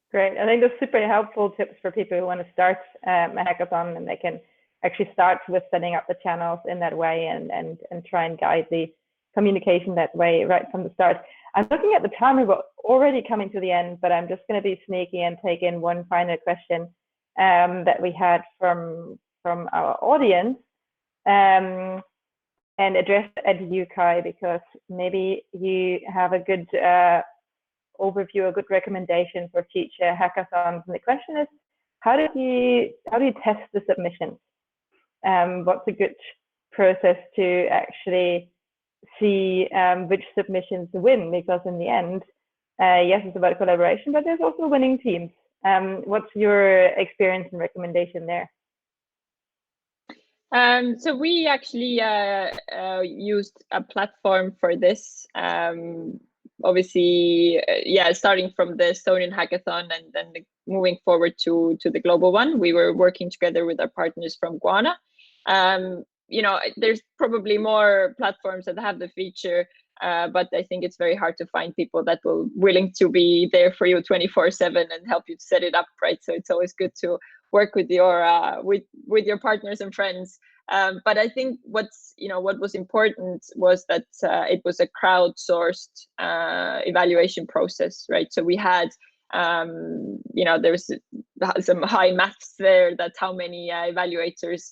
Great. I think that's super helpful tips for people who want to start a hackathon, and they can actually start with setting up the channels in that way and try and guide the communication that way right from the start. I'm looking at the time, we're already coming to the end, but I'm just going to be sneaky and take in one final question that we had from our audience and address it at you, Kai, because maybe you have a good overview, a good recommendation for future hackathons. And the question is, how do you test the submissions? What's a good process to actually see which submissions win? Because in the end, yes, it's about collaboration, but there's also winning teams. What's your experience and recommendation there? So we actually used a platform for this. Obviously, starting from the Estonian hackathon and then moving forward to the global one, we were working together with our partners from Guana. There's probably more platforms that have the feature, but I think it's very hard to find people that will willing to be there for you 24/7 and help you set it up, right? So it's always good to work with your with your partners and friends. But I think what was important was that it was a crowdsourced evaluation process, right? So we had there was some high maths there, that how many evaluators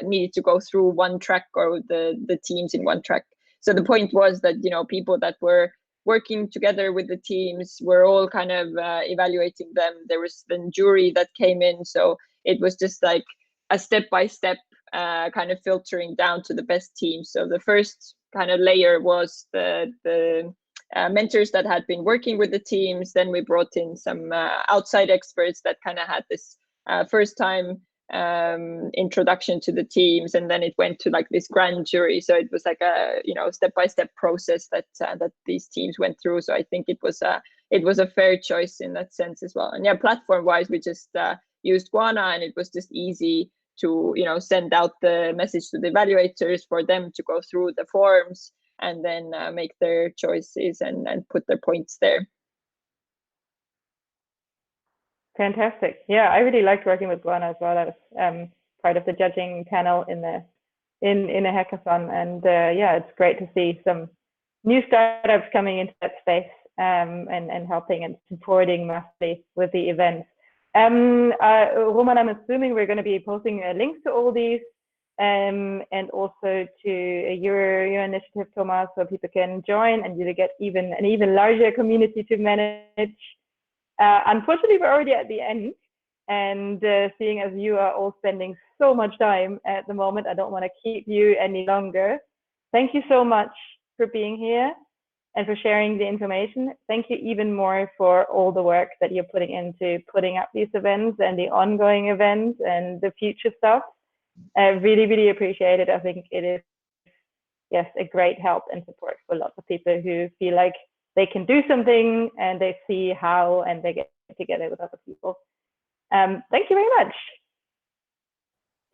needed to go through one track, or the teams in one track. So the point was that people that were working together with the teams were all kind of evaluating them. There was the jury that came in, so it was just like a step-by-step kind of filtering down to the best teams. So the first kind of layer was the mentors that had been working with the teams. Then we brought in some outside experts that kind of had this first time introduction to the teams, and then it went to like this grand jury. So it was like a step-by-step process that these teams went through. So I think it was a fair choice in that sense as well. And yeah, platform-wise, we just used Guana, and it was just easy to send out the message to the evaluators for them to go through the forms and then make their choices and put their points there. Fantastic. Yeah, I really liked working with Guana as well. I was part of the judging panel in a hackathon, and it's great to see some new startups coming into that space and helping and supporting massively with the events. Roman, I'm assuming we're going to be posting links to all these and also to your initiative, Thomas, so people can join and you get an even larger community to manage. Unfortunately, we're already at the end, and seeing as you are all spending so much time at the moment, I don't want to keep you any longer. Thank you so much for being here and for sharing the information. Thank you even more for all the work that you're putting into putting up these events and the ongoing events and the future stuff. I really, really appreciate it. I think it is, yes, a great help and support for lots of people who feel like they can do something and they see how and they get together with other people. Thank you very much.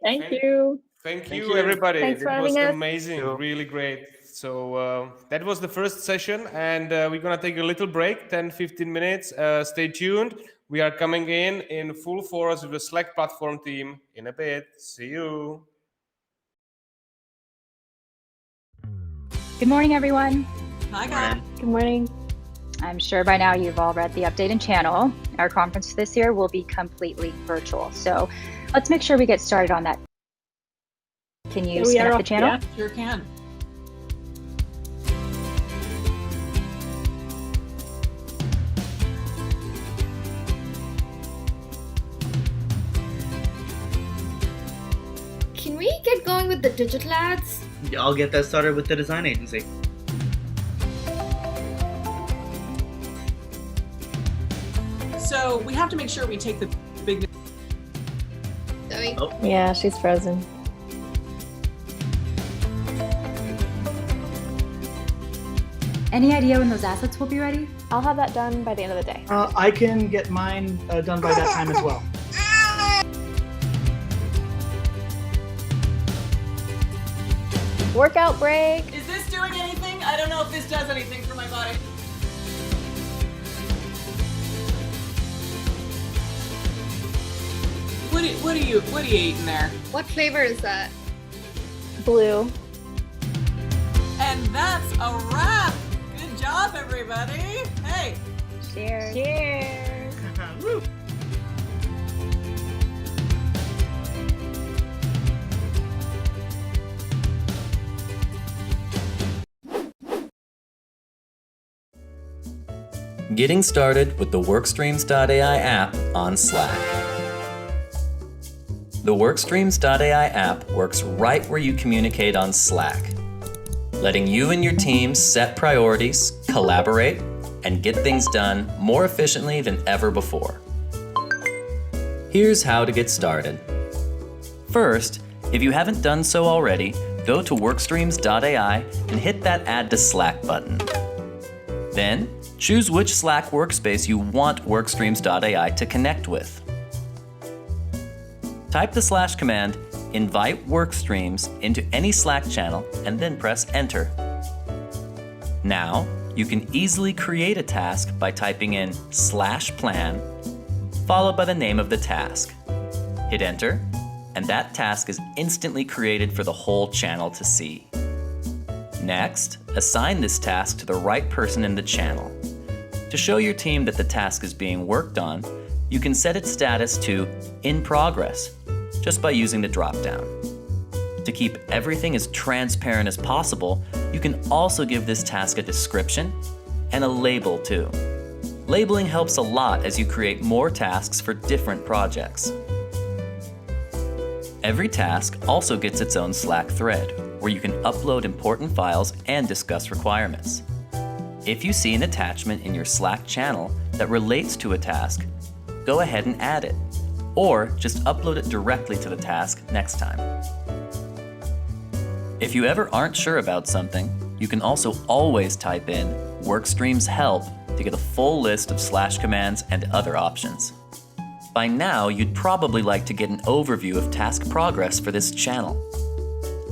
Thank you. Thank you, everybody. Thanks for It was having us. amazing, really great. So that was the first session, and we're gonna take a little break, 10-15 minutes. Stay tuned. We are coming in full force with the Slack platform team in a bit. See you. Good morning, everyone. Hi, guys. Good morning. I'm sure by now you've all read the update and channel. Our conference this year will be completely virtual. So let's make sure we get started on that. Can you spin up the channel? Yeah, sure can. Can we get going with the digital ads? I'll get that started with the design agency. So we have to make sure we take the big. Zoe? Oh. Yeah, she's frozen. Any idea when those assets will be ready? I'll have that done by the end of the day. I can get mine done by that time as well. Workout break. Is this doing anything? I don't know if this does anything for my body. What are you eating there? What flavor is that? Blue. And that's a wrap. Good job, everybody. Hey. Cheers. Cheers. Woo. Getting started with the Workstreams AI app on Slack. The Workstreams AI app works right where you communicate on Slack, letting you and your team set priorities, collaborate, and get things done more efficiently than ever before. Here's how to get started. First, if you haven't done so already, go to Workstreams.ai and hit that Add to Slack button. Then, choose which Slack workspace you want Workstreams.ai to connect with. Type the / command, invite Workstreams into any Slack channel, and then press Enter. Now, you can easily create a task by typing in /plan, followed by the name of the task. Hit Enter, and that task is instantly created for the whole channel to see. Next, assign this task to the right person in the channel. To show your team that the task is being worked on, you can set its status to In Progress, just by using the drop-down. To keep everything as transparent as possible, you can also give this task a description and a label too. Labeling helps a lot as you create more tasks for different projects. Every task also gets its own Slack thread, where you can upload important files and discuss requirements. If you see an attachment in your Slack channel that relates to a task, go ahead and add it, or just upload it directly to the task next time. If you ever aren't sure about something, you can also always type in Workstreams Help to get a full list of / commands and other options. By now, you'd probably like to get an overview of task progress for this channel.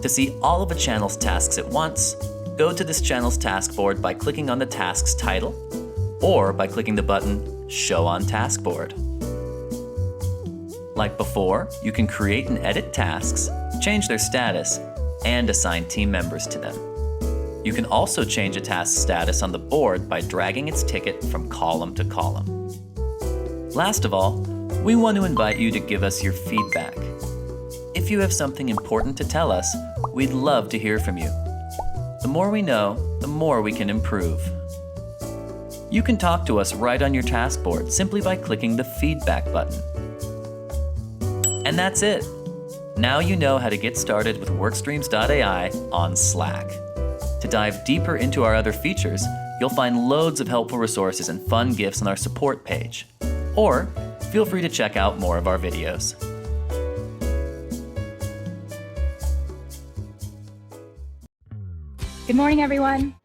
To see all of a channel's tasks at once, go to this channel's task board by clicking on the task's title, or by clicking the button Show on Task Board. Like before, you can create and edit tasks, change their status, and assign team members to them. You can also change a task's status on the board by dragging its ticket from column to column. Last of all, we want to invite you to give us your feedback. If you have something important to tell us, we'd love to hear from you. The more we know, the more we can improve. You can talk to us right on your task board simply by clicking the feedback button. And that's it. Now you know how to get started with Workstreams.ai on Slack. To dive deeper into our other features, you'll find loads of helpful resources and fun GIFs on our support page. Or feel free to check out more of our videos. Good morning, everyone.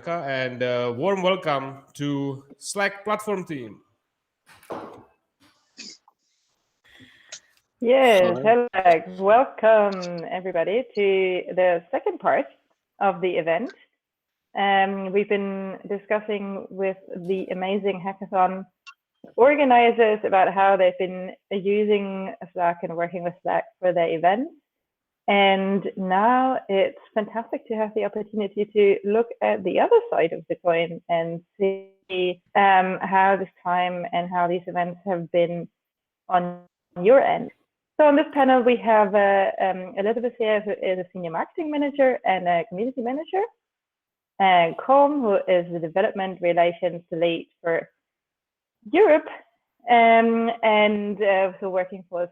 and warm welcome to Slack platform team. Yes, hello. Welcome everybody to the second part of the event. We've been discussing with the amazing hackathon organizers about how they've been using Slack and working with Slack for their events. And now it's fantastic to have the opportunity to look at the other side of the coin and see how this time and how these events have been on your end. So on this panel, we have Elizabeth here, who is a senior marketing manager and a community manager, and Com, who is the development relations lead for Europe, and so working for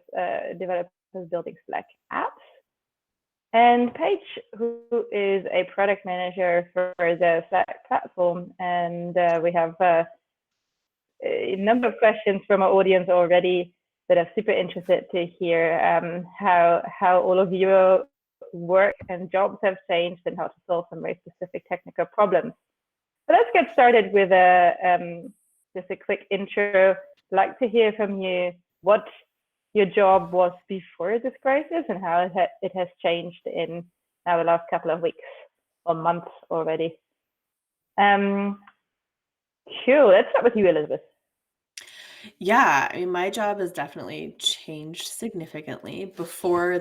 developers building Slack apps. And Paige, who is a product manager for the Slack platform. And we have a number of questions from our audience already that are super interested to hear how all of your work and jobs have changed and how to solve some very specific technical problems. So let's get started with just a quick intro. I'd like to hear from you what your job was before this crisis and how it has changed in now the last couple of weeks or months already. Cool. Let's start with you, Elizabeth. Yeah, I mean, my job has definitely changed significantly. In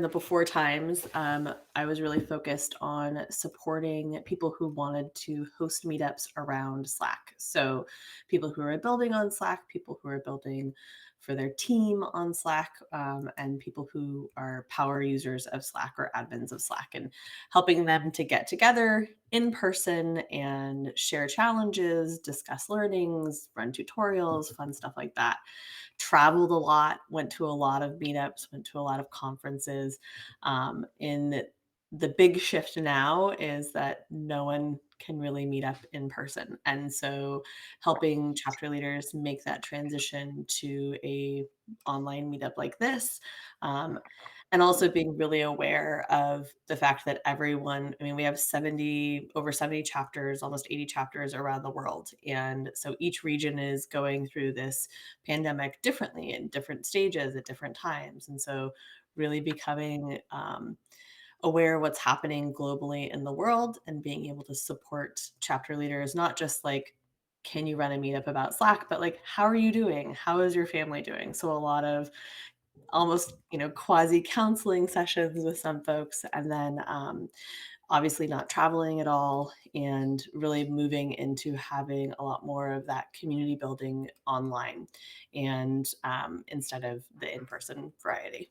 the before times, I was really focused on supporting people who wanted to host meetups around Slack. So people who are building on Slack, people who are building for their team on Slack, and people who are power users of Slack or admins of Slack, and helping them to get together in person and share challenges, discuss learnings, run tutorials, fun stuff like that. Traveled a lot, went to a lot of meetups, went to a lot of conferences. In the big shift now is that no one can really meet up in person. And so helping chapter leaders make that transition to a online meetup like this, and also being really aware of the fact that everyone, I mean, we have over 70 chapters, almost 80 chapters around the world. And so each region is going through this pandemic differently in different stages at different times. And so really becoming aware of what's happening globally in the world and being able to support chapter leaders, not just like, can you run a meetup about Slack, but like, how are you doing? How is your family doing? So a lot of almost, quasi counseling sessions with some folks, and then obviously not traveling at all, and really moving into having a lot more of that community building online and instead of the in-person variety.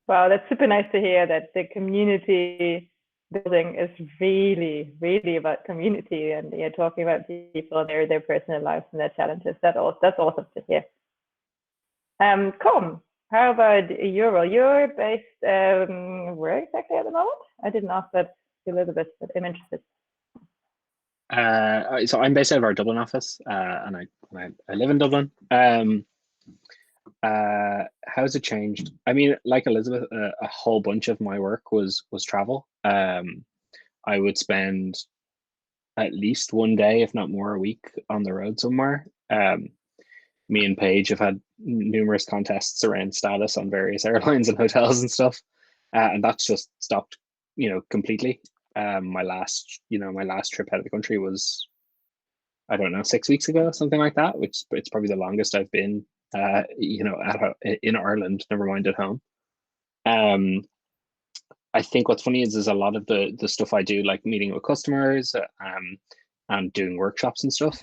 Wow, that's super nice to hear that the community building is really, really about community, and you're talking about people, their personal lives and their challenges. That's awesome to hear. Com, how about your role? You're based where exactly at the moment? I didn't ask that to Elizabeth, but I'm interested. So I'm based out of our Dublin office, and I live in Dublin. How's it changed? I mean, like Elizabeth, a whole bunch of my work was travel. I would spend at least one day, if not more, a week on the road somewhere. Me and Paige have had numerous contests around status on various airlines and hotels and stuff, and that's just stopped, completely. My last trip out of the country was, I don't know, 6 weeks ago, something like that, which it's probably the longest I've been, in Ireland, never mind at home. I think what's funny is a lot of the stuff I do, like meeting with customers, and doing workshops and stuff.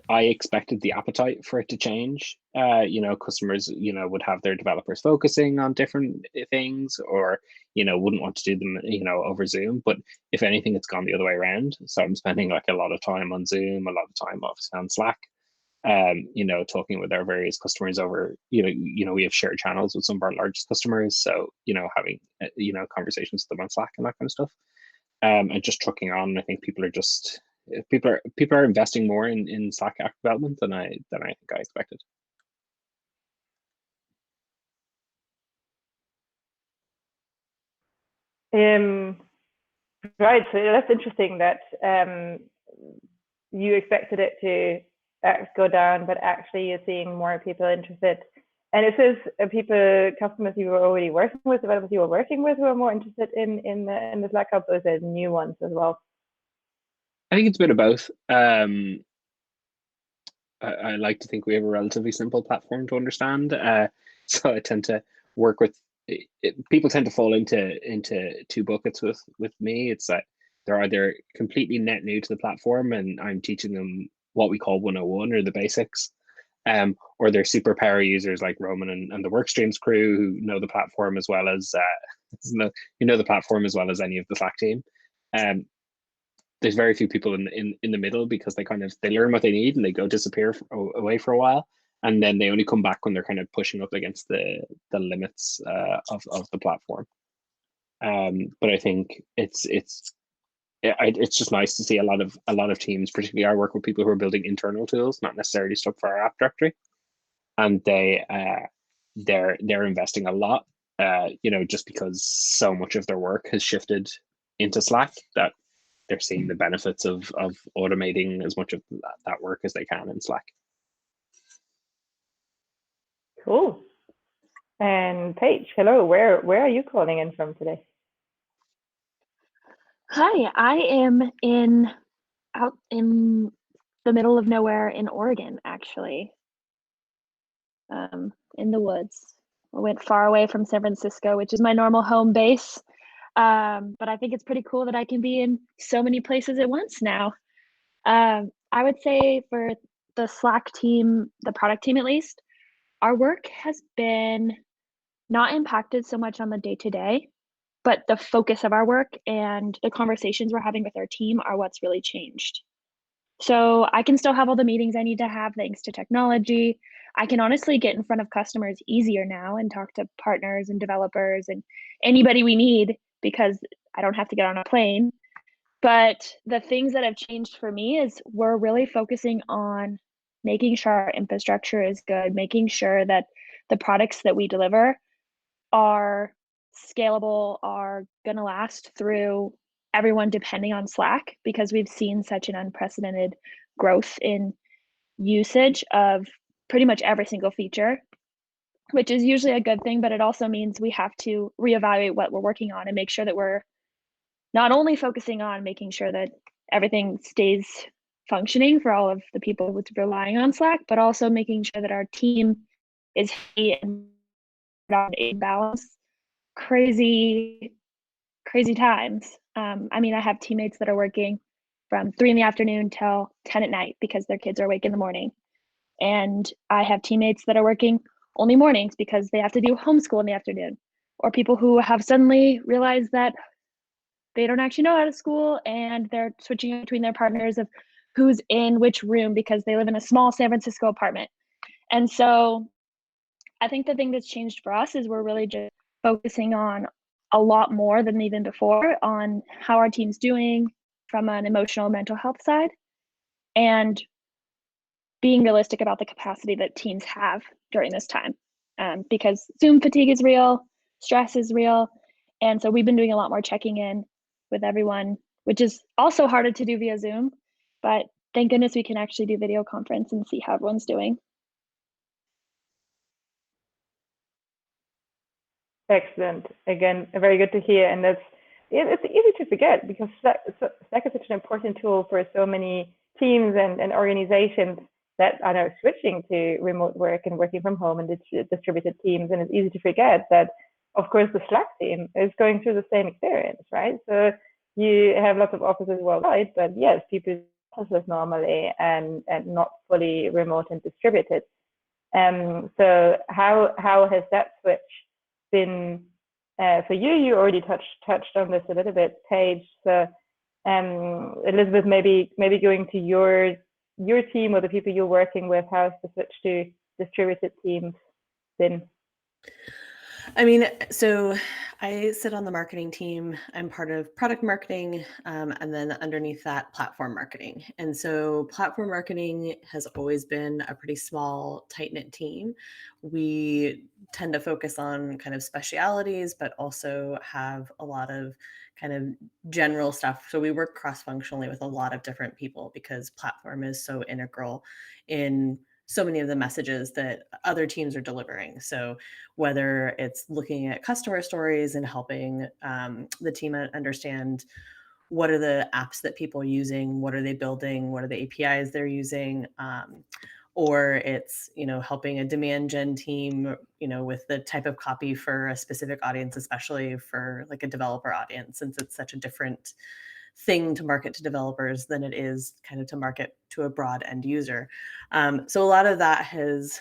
I expected the appetite for it to change. Customers, would have their developers focusing on different things, or, wouldn't want to do them, over Zoom. But if anything, it's gone the other way around. So I'm spending like a lot of time on Zoom, a lot of time obviously on Slack, talking with our various customers over, we have shared channels with some of our largest customers. So, having, conversations with them on Slack and that kind of stuff. And just trucking on. I think people are investing more in Slack app development than I think I expected. Right, so that's interesting that you expected it to go down, but actually you're seeing more people interested. And is this customers you were already working with, developers you were working with, who are more interested in the Slack Hub, or is there new ones as well? I think it's a bit of both. I like to think we have a relatively simple platform to understand, so I tend to work with people tend to fall into two buckets with me. It's that they're either completely net new to the platform and I'm teaching them what we call 101 or the basics, or they're super power users like Roman and the Workstreams crew who know the platform as well as the platform as well as any of the Slack team. There's very few people in the middle, because they learn what they need and they go disappear away for a while, and then they only come back when they're kind of pushing up against the limits of the platform. But I think it's just nice to see a lot of teams, particularly I work with people who are building internal tools, not necessarily stuff for our app directory, and they're investing a lot, just because so much of their work has shifted into Slack, that they're seeing the benefits of automating as much of that work as they can in Slack. Cool. And Paige, hello. Where are you calling in from today? Hi, I am out in the middle of nowhere in Oregon, actually, in the woods. I went far away from San Francisco, which is my normal home base. But I think it's pretty cool that I can be in so many places at once now. I would say for the Slack team, the product team at least, our work has been not impacted so much on the day-to-day, but the focus of our work and the conversations we're having with our team are what's really changed. So I can still have all the meetings I need to have thanks to technology. I can honestly get in front of customers easier now and talk to partners and developers and anybody we need, because I don't have to get on a plane. But the things that have changed for me is we're really focusing on making sure our infrastructure is good, making sure that the products that we deliver are scalable, are going to last through everyone depending on Slack, because we've seen such an unprecedented growth in usage of pretty much every single feature, which is usually a good thing, but it also means we have to reevaluate what we're working on and make sure that we're not only focusing on making sure that everything stays functioning for all of the people who's relying on Slack, but also making sure that our team is in balance. Crazy times. I mean, I have teammates that are working from 3 p.m. till 10 p.m. because their kids are awake in the morning. And I have teammates that are working only mornings because they have to do homeschool in the afternoon, or people who have suddenly realized that they don't actually know how to school and they're switching between their partners of who's in which room because they live in a small San Francisco apartment. And so I think the thing that's changed for us is we're really just focusing on a lot more than even before on how our team's doing from an emotional mental health side, and being realistic about the capacity that teams have during this time, because Zoom fatigue is real, stress is real. And so we've been doing a lot more checking in with everyone, which is also harder to do via Zoom, but thank goodness we can actually do video conference and see how everyone's doing. Excellent. Again, very good to hear. And it's easy to forget, because Slack is such an important tool for so many teams and organizations that are now switching to remote work and working from home and distributed teams. And it's easy to forget that, of course, the Slack team is going through the same experience, right? So you have lots of offices worldwide, but yes, people in offices normally and not fully remote and distributed. So how has that switch been for you? You already touched on this a little bit, Paige. So Elizabeth, maybe going to your team or the people you're working with, how's the switch to distributed teams been? I mean, so I sit on the marketing team. I'm part of product marketing, and then underneath that, platform marketing. And so platform marketing has always been a pretty small, tight-knit team. We tend to focus on kind of specialities, but also have a lot of kind of general stuff. So we work cross-functionally with a lot of different people because platform is so integral in so many of the messages that other teams are delivering. So whether it's looking at customer stories and helping the team understand what are the apps that people are using, what are they building, what are the APIs they're using, or it's helping a demand gen team with the type of copy for a specific audience, especially for like a developer audience, since it's such a different thing to market to developers than it is kind of to market to a broad end user. So a lot of those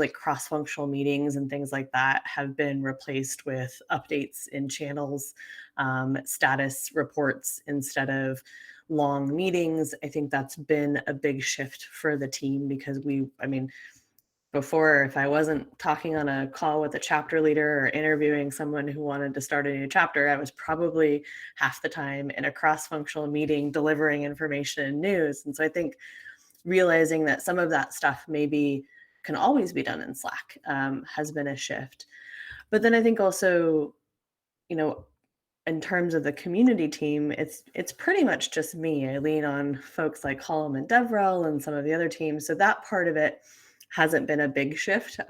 like cross-functional meetings and things like that have been replaced with updates in channels, status reports instead of long meetings. I think that's been a big shift for the team because before, if I wasn't talking on a call with a chapter leader or interviewing someone who wanted to start a new chapter, I was probably half the time in a cross-functional meeting delivering information and news. And so I think realizing that some of that stuff maybe can always be done in Slack has been a shift. But then I think also, in terms of the community team, it's pretty much just me. I lean on folks like Colm and Devrel and some of the other teams. So that part of it hasn't been a big shift.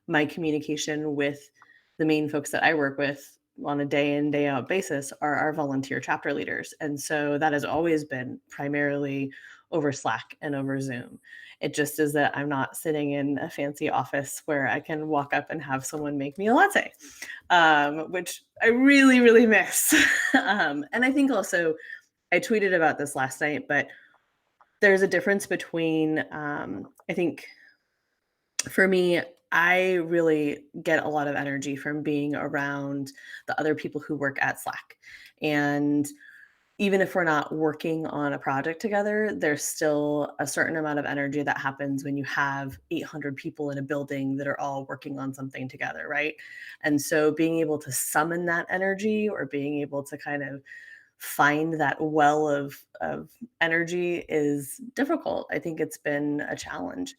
My communication with the main folks that I work with on a day in, day out basis are our volunteer chapter leaders. And so that has always been primarily over Slack and over Zoom. It just is that I'm not sitting in a fancy office where I can walk up and have someone make me a latte, which I really, really miss. And I think also, I tweeted about this last night, but there's a difference between, I think for me, I really get a lot of energy from being around the other people who work at Slack. And even if we're not working on a project together, there's still a certain amount of energy that happens when you have 800 people in a building that are all working on something together, right? And so being able to summon that energy or being able to kind of find that well of energy is difficult. I think it's been a challenge.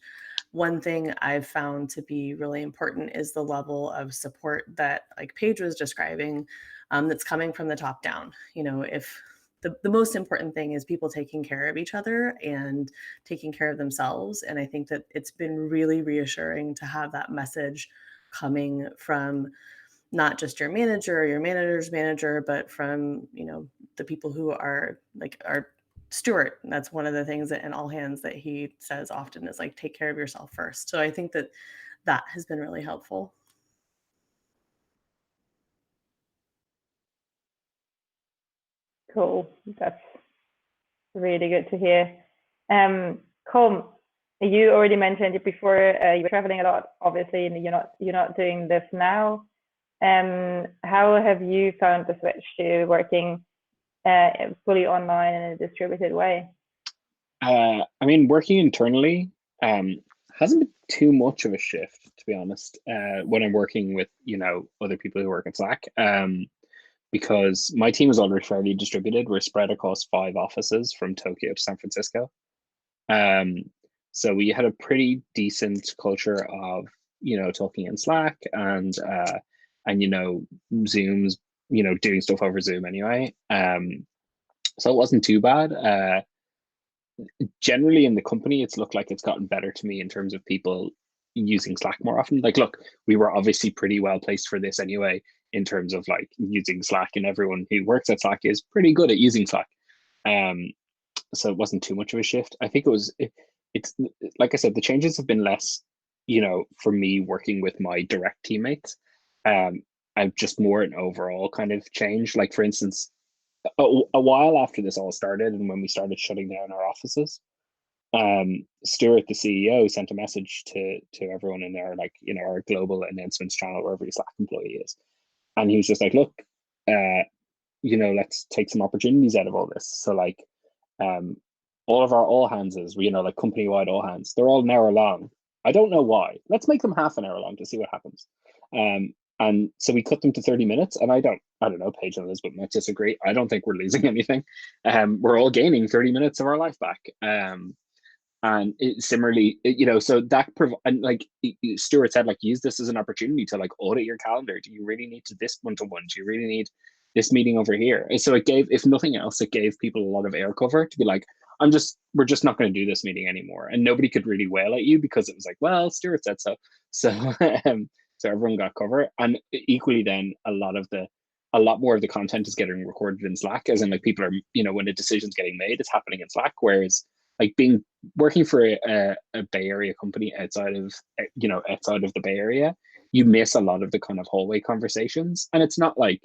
One thing I've found to be really important is the level of support that, like Paige was describing, that's coming from the top down. If the most important thing is people taking care of each other and taking care of themselves. And I think that it's been really reassuring to have that message coming from not just your manager or your manager's manager, but from, the people who are like our Stuart. That's one of the things that in all hands that he says often is like, take care of yourself first. So I think that has been really helpful. Cool. That's really good to hear. Colm, you already mentioned it before. You were traveling a lot, obviously, and you're not doing this now. How have you found the switch to working fully online in a distributed way? Working internally hasn't been too much of a shift, to be honest, when I'm working with, other people who work at Slack. Because my team is already fairly distributed. We're spread across 5 offices from Tokyo to San Francisco. So we had a pretty decent culture of, talking in Slack and Zooms, doing stuff over Zoom anyway. So it wasn't too bad. Generally in the company, it's looked like it's gotten better to me in terms of people using Slack more often. Like, look, we were obviously pretty well placed for this anyway, in terms of like using Slack, and everyone who works at Slack is pretty good at using Slack. So it wasn't too much of a shift. I think it's like I said, the changes have been less, for me working with my direct teammates. I've just more an overall kind of change. Like, for instance, a while after this all started and when we started shutting down our offices, Stuart, the CEO, sent a message to everyone in our our global announcements channel where every Slack employee is. And he was just like, look, let's take some opportunities out of all this. So like, all of our all hands, like company-wide all hands, they're all an hour long. I don't know why. Let's make them half an hour long to see what happens. And so we cut them to 30 minutes. And I don't know, Paige and Elizabeth might disagree. I don't think we're losing anything. We're all gaining 30 minutes of our life back. And similarly, so that and like Stuart said, like, use this as an opportunity to like audit your calendar. Do you really need to this one-to-one? Do you really need this meeting over here? And so it gave, if nothing else, it gave people a lot of air cover to be like, we're just not going to do this meeting anymore. And nobody could really wail at you because it was like, well, Stuart said so. So so everyone got cover. And equally then a lot more of the content is getting recorded in Slack, as in like people are, when a decision's getting made, it's happening in Slack. Whereas like working for a Bay Area company outside of the Bay Area, you miss a lot of the kind of hallway conversations. And it's not like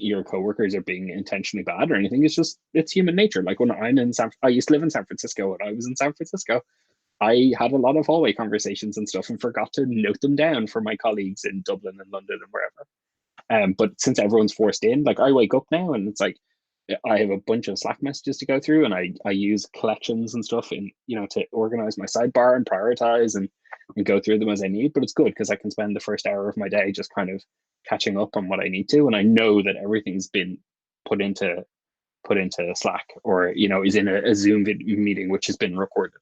your coworkers are being intentionally bad or anything. It's human nature. Like when I used to live in San Francisco. When I was in San Francisco, I had a lot of hallway conversations and stuff and forgot to note them down for my colleagues in Dublin and London and wherever. But since everyone's forced in, like I wake up now and it's like, I have a bunch of Slack messages to go through, and I use collections and stuff in, to organize my sidebar and prioritize and go through them as I need. But it's good because I can spend the first hour of my day just kind of catching up on what I need to. And I know that everything's been put into Slack or, is in a Zoom meeting, which has been recorded.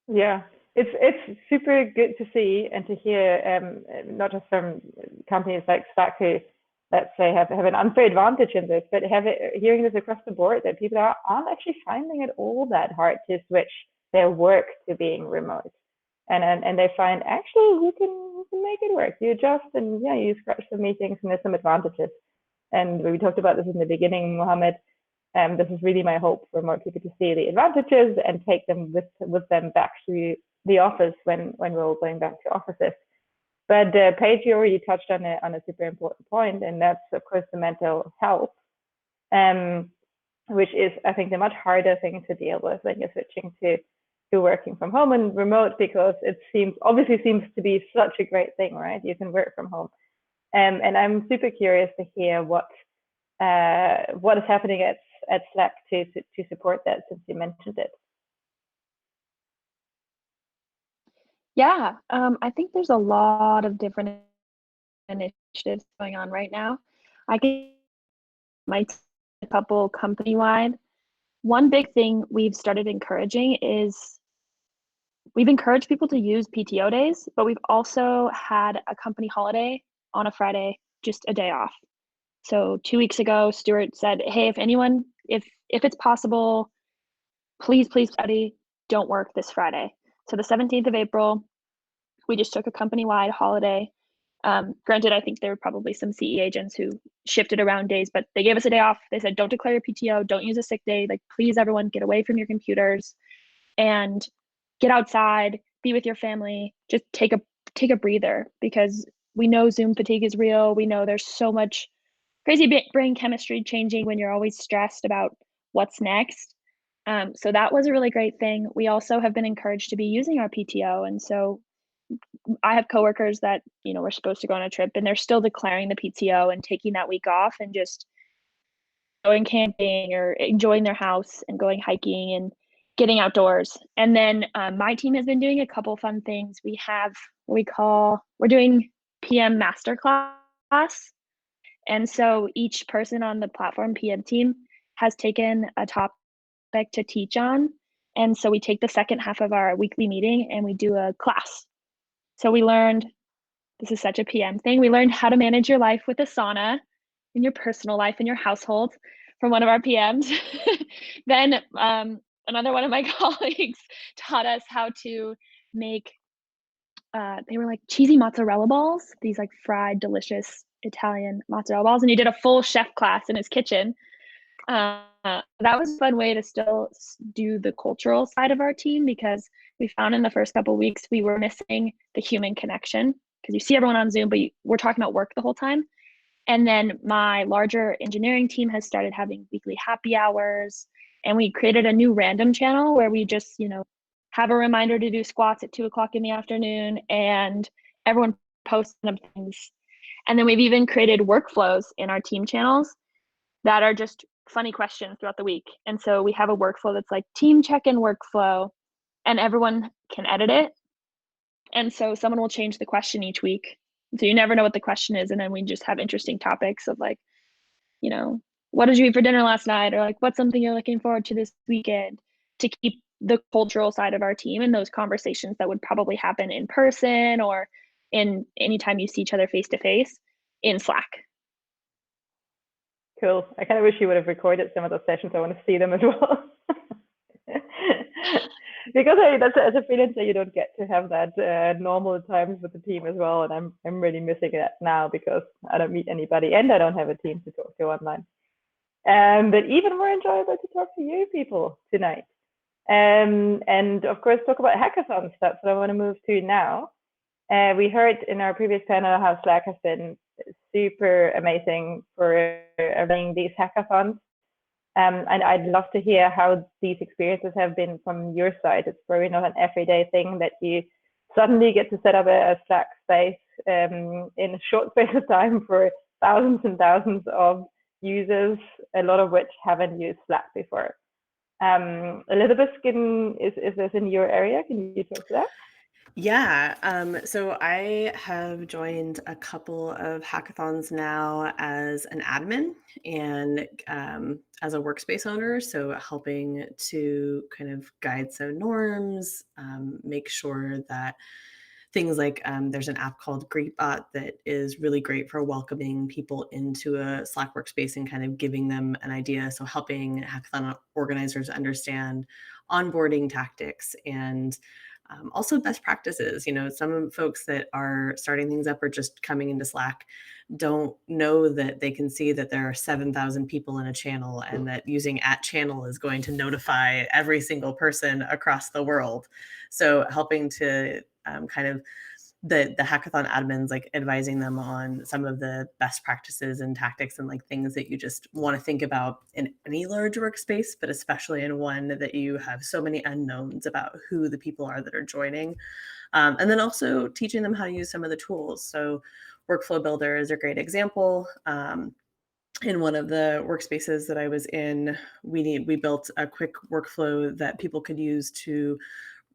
Yeah, it's super good to see and to hear, not just from companies like Slack who, let's say, have an unfair advantage in this, but hearing this across the board, that people aren't actually finding it all that hard to switch their work to being remote, and they find actually you can make it work. You adjust and you scratch some meetings, and there's some advantages. And we talked about this in the beginning, Mohammed. This is really my hope for more people to see the advantages and take them with them back to the office when we're all going back to offices. But Paige, you already touched on a super important point, and that's of course the mental health, which is, I think, the much harder thing to deal with when you're switching to working from home and remote, because it obviously seems to be such a great thing, right? You can work from home, and I'm super curious to hear what is happening at Slack to support that, since you mentioned it. Yeah, I think there's a lot of different initiatives going on right now. I can a couple company-wide. One big thing we've started encouraging is we've encouraged people to use PTO days, but we've also had a company holiday on a Friday, just a day off. So 2 weeks ago, Stuart said, hey, if it's possible, please study, don't work this Friday. So the 17th of April, we just took a company-wide holiday. Granted, I think there were probably some CE agents who shifted around days, but they gave us a day off. They said, don't declare your PTO, don't use a sick day. Like, please, everyone, get away from your computers and get outside, be with your family, just take a breather, because we know Zoom fatigue is real. We know there's so much crazy brain chemistry changing when you're always stressed about what's next. So that was a really great thing. We also have been encouraged to be using our PTO. And so I have coworkers that, were supposed to go on a trip and they're still declaring the PTO and taking that week off and just going camping or enjoying their house and going hiking and getting outdoors. And then my team has been doing a couple fun things. We have we're doing PM masterclass. And so each person on the platform PM team has taken a topic to teach on. And so we take the second half of our weekly meeting and we do a class. So we learned, this is such a PM thing, we learned how to manage your life with a sauna in your personal life, in your household, from one of our PMs. Then another one of my colleagues taught us how to make, they were like cheesy mozzarella balls, these like fried, delicious Italian mozzarella balls. And he did a full chef class in his kitchen. That was a fun way to still do the cultural side of our team, because we found in the first couple of weeks we were missing the human connection, because you see everyone on Zoom, but we're talking about work the whole time. And then my larger engineering team has started having weekly happy hours, and we created a new random channel where we just, have a reminder to do squats at 2 o'clock in the afternoon, and everyone posts them things. And then we've even created workflows in our team channels that are just funny questions throughout the week. And so we have a workflow that's like team check-in workflow, and everyone can edit it. And so someone will change the question each week. So you never know what the question is. And then we just have interesting topics of like, you know, what did you eat for dinner last night? Or like, what's something you're looking forward to this weekend, to keep the cultural side of our team and those conversations that would probably happen in person or in anytime you see each other face to face in Slack. Cool. I kind of wish you would have recorded some of those sessions. I want to see them as well. Because as a freelancer, you don't get to have that normal times with the team as well. And I'm really missing that now because I don't meet anybody and I don't have a team to talk to online. But even more enjoyable to talk to you people tonight. And of course, talk about hackathons. That's what I want to move to now. We heard in our previous panel how Slack has been super amazing for running these hackathons. And I'd love to hear how these experiences have been from your side. It's probably not an everyday thing that you suddenly get to set up a Slack space in a short space of time for thousands and thousands of users, a lot of which haven't used Slack before. Elizabeth, is this in your area? Can you talk to that? Yeah, so I have joined a couple of hackathons now as an admin and as a workspace owner, so helping to kind of guide some norms, make sure that things like there's an app called Greetbot that is really great for welcoming people into a Slack workspace and kind of giving them an idea. So helping hackathon organizers understand onboarding tactics and also best practices. You know, some folks that are starting things up or just coming into Slack don't know that they can see that there are 7,000 people in a channel and that using @channel is going to notify every single person across the world. So helping to kind of the hackathon admins, like advising them on some of the best practices and tactics and like things that you just want to think about in any large workspace, but especially in one that you have so many unknowns about who the people are that are joining. And then also teaching them how to use some of the tools. So Workflow Builder is a great example. In one of the workspaces that I was in, we built a quick workflow that people could use to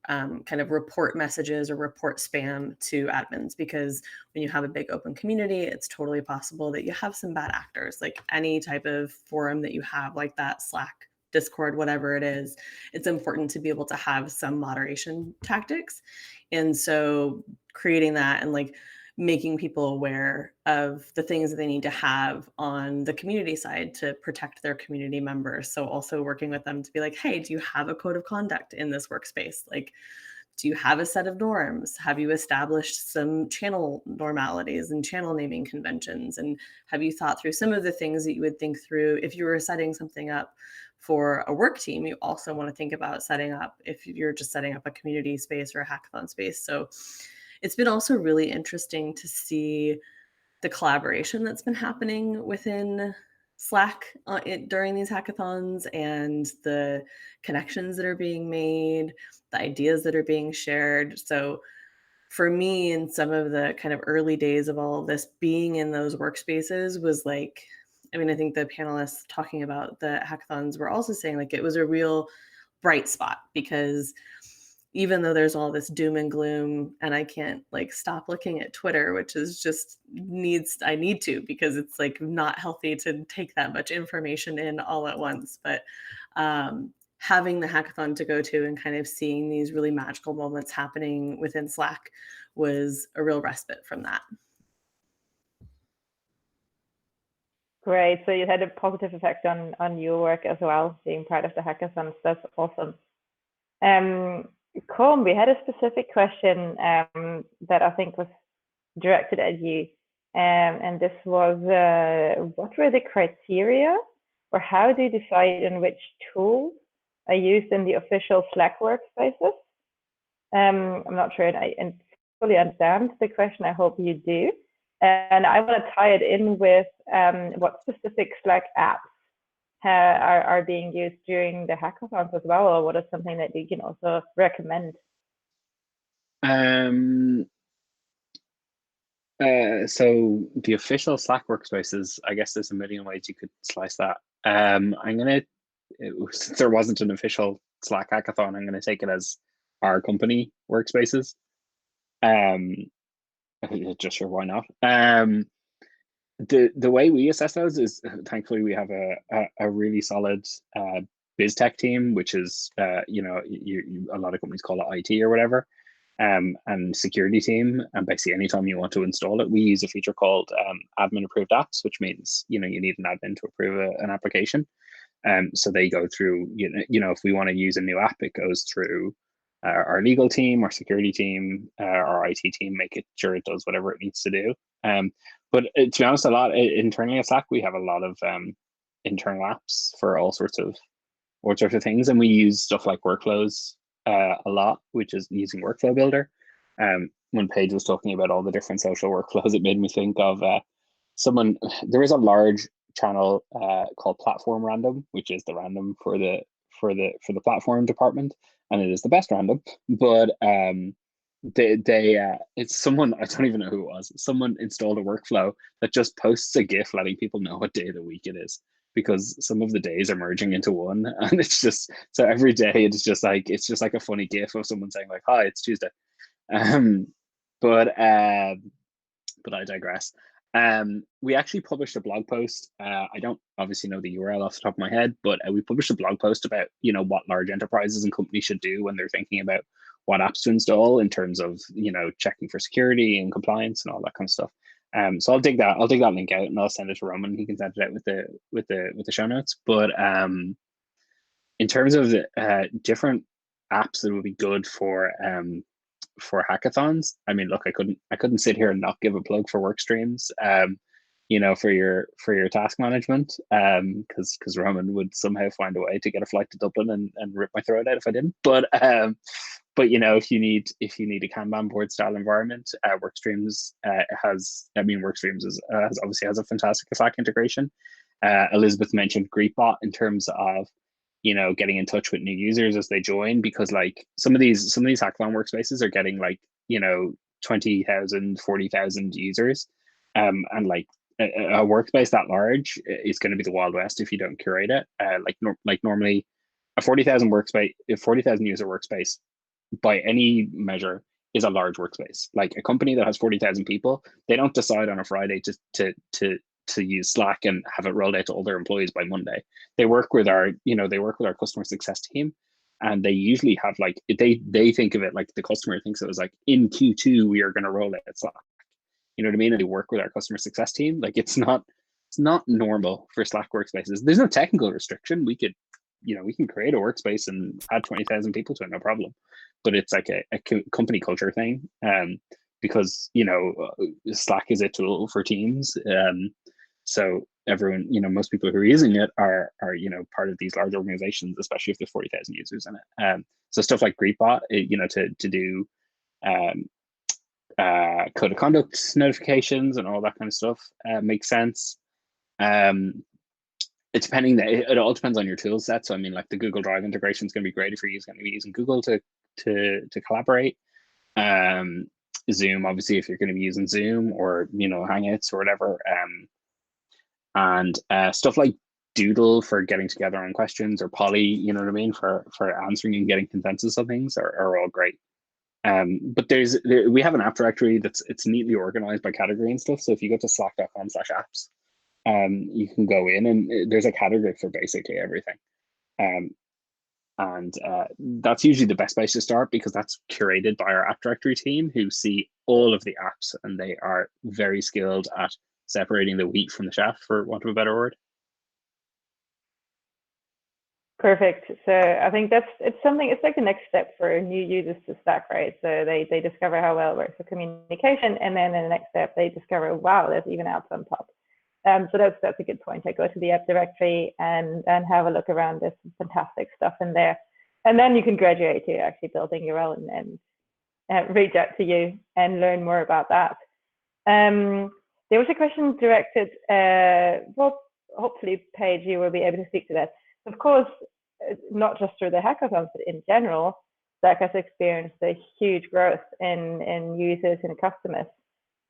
kind of report messages or report spam to admins, because when you have a big open community, it's totally possible that you have some bad actors. Like any type of forum that you have, like that, Slack, Discord, whatever it is, it's important to be able to have some moderation tactics. And so creating that and like making people aware of the things that they need to have on the community side to protect their community members. So also working with them to be like, hey, do you have a code of conduct in this workspace? Like, do you have a set of norms? Have you established some channel normalities and channel naming conventions? And have you thought through some of the things that you would think through if you were setting something up for a work team? You also want to think about setting up if you're just setting up a community space or a hackathon space. So it's been also really interesting to see the collaboration that's been happening within Slack during these hackathons and the connections that are being made, the ideas that are being shared. So for me, in some of the kind of early days of all of this, being in those workspaces was like, I mean, I think the panelists talking about the hackathons were also saying like it was a real bright spot, because even though there's all this doom and gloom and I can't like stop looking at Twitter, which is just I need to, because it's like not healthy to take that much information in all at once. But having the hackathon to go to and kind of seeing these really magical moments happening within Slack was a real respite from that. Great. So you had a positive effect on your work as well, being part of the hackathons. That's awesome. Colm, we had a specific question that I think was directed at you. And this was, what were the criteria, or how do you decide on which tools are used in the official Slack workspaces? I'm not sure I fully understand the question. I hope you do. And I want to tie it in with what specific Slack apps are being used during the hackathons as well, or what is something that you can also recommend? So the official Slack workspaces, I guess there's a million ways you could slice that. I'm gonna, since there wasn't an official Slack hackathon, I'm gonna take it as our company workspaces. Just sure, why not? The way we assess those is, thankfully we have a really solid biz tech team, which is a lot of companies call it IT or whatever, and security team. And basically anytime you want to install it, we use a feature called admin approved apps, which means you need an admin to approve an application. So they go through, if we want to use a new app, it goes through our legal team, our security team, our IT team, make it sure it does whatever it needs to do. But to be honest, a lot internally at Slack, we have a lot of internal apps for all sorts of things, and we use stuff like workflows a lot, which is using Workflow Builder. When Paige was talking about all the different social workflows, it made me think of there is a large channel called Platform Random, which is the random for the platform department, and it is the best random. But it's someone, I don't even know who it was. Someone installed a workflow that just posts a GIF letting people know what day of the week it is, because some of the days are merging into one, and it's just so every day it's just like a funny GIF of someone saying like, "Hi, it's Tuesday." But I digress. We actually published a blog post. I don't obviously know the URL off the top of my head, but we published a blog post about what large enterprises and companies should do when they're thinking about what apps to install in terms of checking for security and compliance and all that kind of stuff. So I'll dig that link out and I'll send it to Roman. He can send it out with the show notes. But in terms of different apps that would be good for hackathons, I mean, look, I couldn't sit here and not give a plug for Workstreams, for your task management, because Roman would somehow find a way to get a flight to Dublin and rip my throat out if I didn't. But if you need a Kanban board style environment, Workstreams Workstreams obviously has a fantastic Slack integration. Elizabeth mentioned Greetbot in terms of getting in touch with new users as they join, because like some of these hackathon workspaces are getting 20,000, 40,000 users, and like a workspace that large is going to be the Wild West if you don't curate it. Normally a 40,000 user workspace by any measure is a large workspace. Like a company that has 40,000 people, they don't decide on a Friday to use Slack and have it rolled out to all their employees by Monday. They work with our customer success team, and they usually have they think of it like the customer thinks it was like in Q2 we are going to roll out Slack. You know what I mean? And they work with our customer success team. Like it's not normal for Slack workspaces. There's no technical restriction. We can create a workspace and add 20,000 people to it, no problem. But it's like a company culture thing, because Slack is a tool for teams. So everyone, most people who are using it are part of these large organizations, especially if there's 40,000 users in it. So stuff like Greetbot, to do code of conduct notifications and all that kind of stuff makes sense. It all depends on your tool set. So I mean, like the Google Drive integration is going to be great if you're going to be using Google to collaborate. Zoom, obviously, if you're going to be using Zoom or Hangouts or whatever. And stuff like Doodle for getting together on questions, or Poly, for answering and getting consensus on things are all great. But we have an app directory it's neatly organized by category and stuff. So if you go to slack.com/apps, you can go in and there's a category for basically everything. And that's usually the best place to start, because that's curated by our app directory team, who see all of the apps, and they are very skilled at separating the wheat from the chaff, for want of a better word. Perfect. So I think it's like the next step for new users to Slack, right? So they discover how well it works for communication, and then in the next step they discover, wow, there's even apps on top. So that's a good point. I go to the app directory and have a look around. There's some fantastic stuff in there, and then you can graduate to actually building your own and reach out to you and learn more about that. There was a question directed. Well, hopefully, Paige, you will be able to speak to that. Of course, not just through the hackathons, but in general, Slack has experienced a huge growth in users and customers,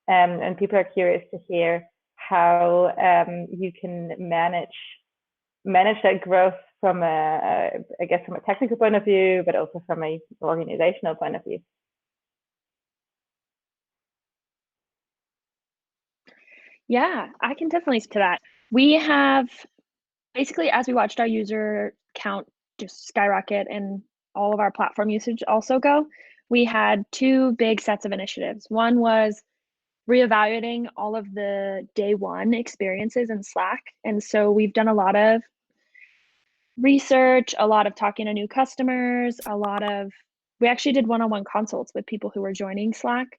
and people are curious to hear how you can manage manage that growth from I guess from a technical point of view, but also from a organizational point of view? Yeah, I can definitely speak to that. We have basically, as we watched our user count just skyrocket and all of our platform usage also go, we had two big sets of initiatives. One was reevaluating all of the day one experiences in Slack. And so we've done a lot of research, a lot of talking to new customers, we actually did one-on-one consults with people who were joining Slack.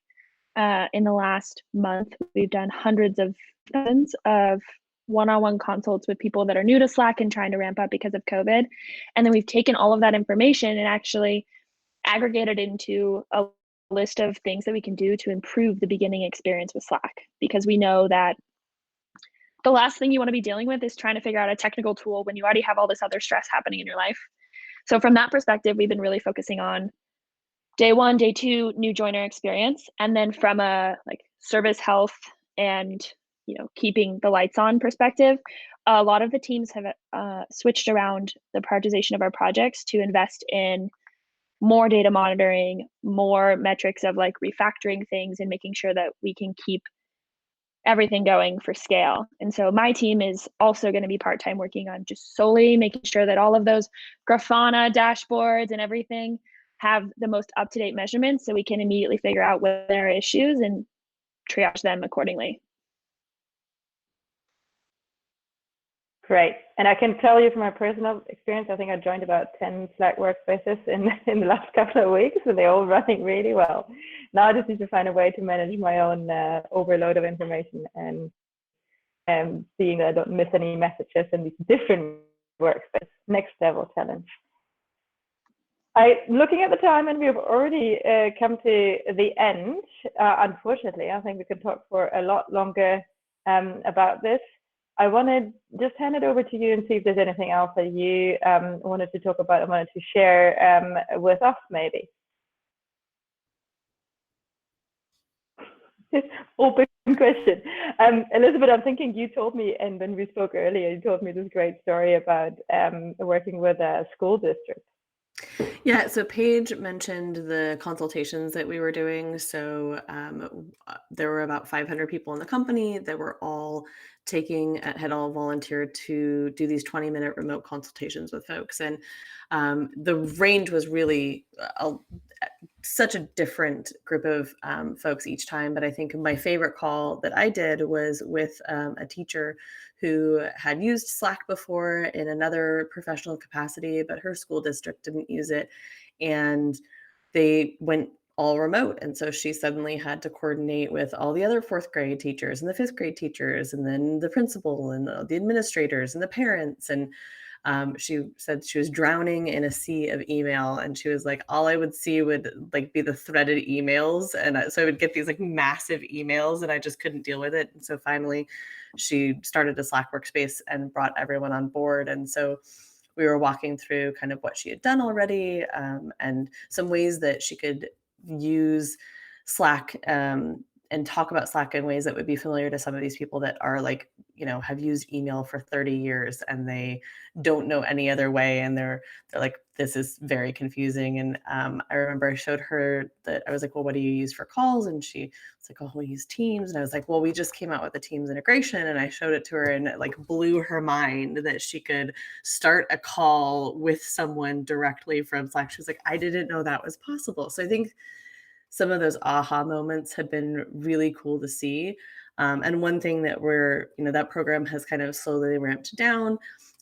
In the last month, we've done hundreds of one-on-one consults with people that are new to Slack and trying to ramp up because of COVID. And then we've taken all of that information and actually aggregated into a list of things that we can do to improve the beginning experience with Slack, because we know that the last thing you want to be dealing with is trying to figure out a technical tool when you already have all this other stress happening in your life. So from that perspective, we've been really focusing on day one, day two, new joiner experience. And then from a service health and keeping the lights on perspective, a lot of the teams have switched around the prioritization of our projects to invest in more data monitoring, more metrics of refactoring things and making sure that we can keep everything going for scale. And so my team is also going to be part-time working on just solely making sure that all of those Grafana dashboards and everything have the most up-to-date measurements so we can immediately figure out where there are issues and triage them accordingly. Great. And I can tell you from my personal experience, I think I joined about 10 Slack workspaces in the last couple of weeks, and they're all running really well. Now I just need to find a way to manage my own overload of information and seeing that I don't miss any messages in these different workspaces. Next level challenge. Looking at the time, and we've already come to the end. Unfortunately, I think we could talk for a lot longer about this. I want to just hand it over to you and see if there's anything else that you wanted to talk about and wanted to share with us, maybe. Open question. Elizabeth, I'm thinking you told me, and when we spoke earlier, you told me this great story about working with a school district. Yeah, so Paige mentioned the consultations that we were doing. So there were about 500 people in the company that were all had all volunteered to do these 20-minute remote consultations with folks. And the range was really such a different group of folks each time. But I think my favorite call that I did was with a teacher who had used Slack before in another professional capacity, but her school district didn't use it. And they went all remote. And so she suddenly had to coordinate with all the other fourth grade teachers and the fifth grade teachers, and then the principal and the administrators and the parents. And she said she was drowning in a sea of email, and she was like, all I would see would be the threaded emails. And so I would get these massive emails and I just couldn't deal with it. And so finally she started a Slack workspace and brought everyone on board. And so we were walking through kind of what she had done already and some ways that she could use Slack and talk about Slack in ways that would be familiar to some of these people that are have used email for 30 years and they don't know any other way. And they're like, this is very confusing. And I remember I showed her that I was like, well, what do you use for calls? And she was like, oh, we use Teams. And I was like, well, we just came out with a Teams integration. And I showed it to her and it blew her mind that she could start a call with someone directly from Slack. She was like, I didn't know that was possible. So I think some of those aha moments have been really cool to see. And one thing that that program has kind of slowly ramped down.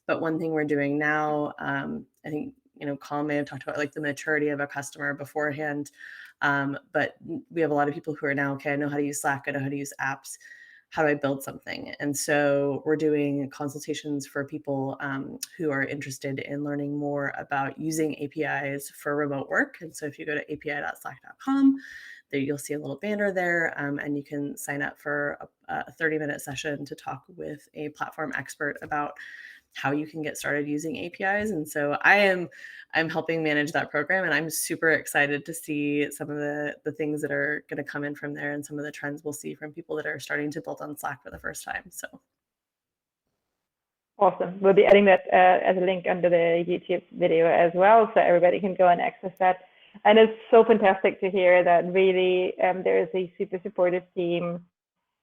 But one thing we're doing now, I think, Colin may have talked about the maturity of a customer beforehand. But we have a lot of people who are now, okay, I know how to use Slack, I know how to use apps. How do I build something? And so we're doing consultations for people who are interested in learning more about using APIs for remote work. And so if you go to api.slack.com, there you'll see a little banner there, and you can sign up for a 30-minute session to talk with a platform expert about how you can get started using APIs. And so I'm helping manage that program, and I'm super excited to see some of the things that are going to come in from there and some of the trends we'll see from people that are starting to build on Slack for the first time. So Awesome. We'll be adding that as a link under the YouTube video as well, so everybody can go and access that. And it's so fantastic to hear that really there is a super supportive team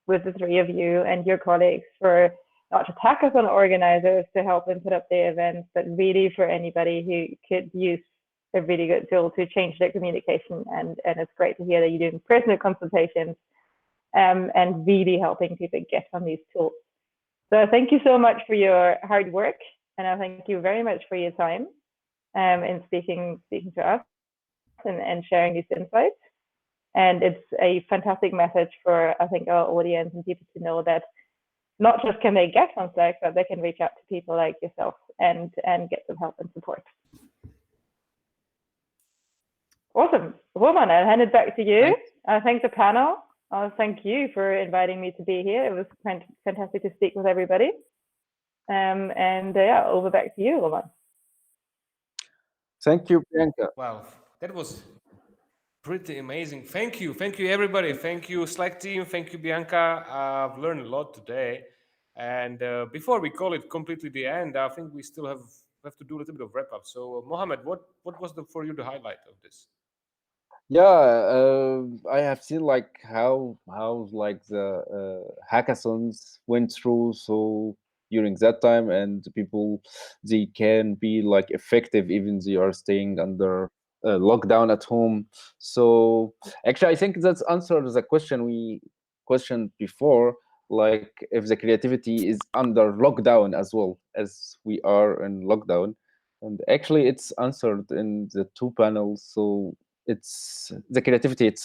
with the three of you and your colleagues for not just hackathon organizers to help them put up the events, but really for anybody who could use a really good tool to change their communication. And it's great to hear that you're doing personal consultations and really helping people get on these tools. So thank you so much for your hard work, and I thank you very much for your time in speaking to us and sharing these insights. And it's a fantastic message for, I think, our audience and people to know that not just can they get on Slack, but they can reach out to people like yourself and get some help and support. Awesome. Roman, I'll hand it back to you. I thank the panel. Thank you for inviting me to be here. It was fantastic to speak with everybody. Yeah, over back to you, Roman. Thank you, Bianca. Wow, that was pretty amazing. Thank you everybody. Thank you Slack team. Thank you Bianca. I've learned a lot today. And before we call it completely the end, I think we still have to do a little bit of wrap up. So Mohammed, what was for you the highlight of this? Yeah, I have seen like how like the hackathons went through. So during that time, and people, they can be like effective even they are staying under lockdown at home. So actually, I think that's answers the question we questioned before, like if the creativity is under lockdown as well as we are in lockdown. And actually, it's answered in the two panels. So it's the creativity. It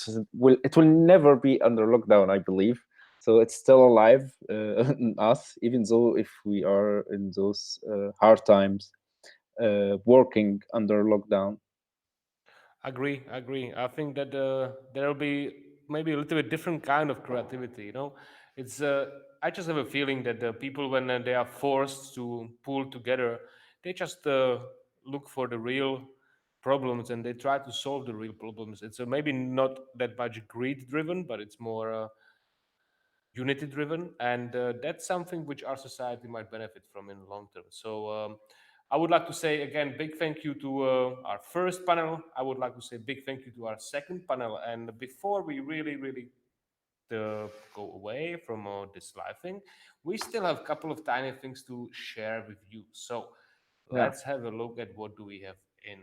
will never be under lockdown, I believe. So it's still alive in us, even though if we are in those hard times, working under lockdown. Agree. I think that there'll be maybe a little bit different kind of creativity. It's I just have a feeling that people, when they are forced to pull together, they just look for the real problems and they try to solve the real problems. It's maybe not that much greed driven, but it's more unity driven, and that's something which our society might benefit from in the long term. So I would like to say again big thank you to our first panel. I would like to say big thank you to our second panel. And before we really go away from this live thing, we still have a couple of tiny things to share with you. So let's have a look at what do we have in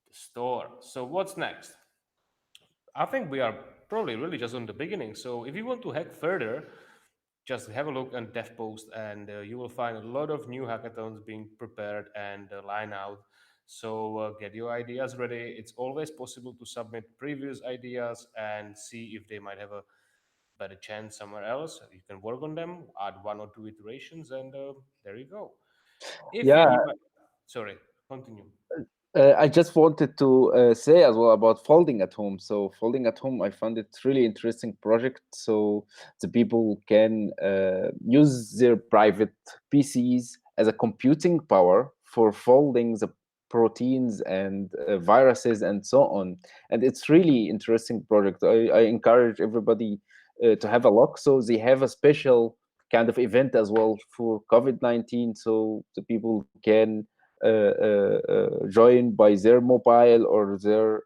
the store. So what's next? I think we are probably really just on the beginning. So if you want to hack further, just have a look on DevPost, and you will find a lot of new hackathons being prepared and line out. So get your ideas ready. It's always possible to submit previous ideas and see if they might have a better chance somewhere else. You can work on them, add one or two iterations, and there you go. If you would like, sorry, continue. I just wanted to say as well about folding at home. So folding at home, I found it really interesting project. So the people can use their private PCs as a computing power for folding the proteins and viruses and so on. And it's really interesting project. I encourage everybody to have a look. So they have a special kind of event as well for COVID-19. So the people can join by their mobile or their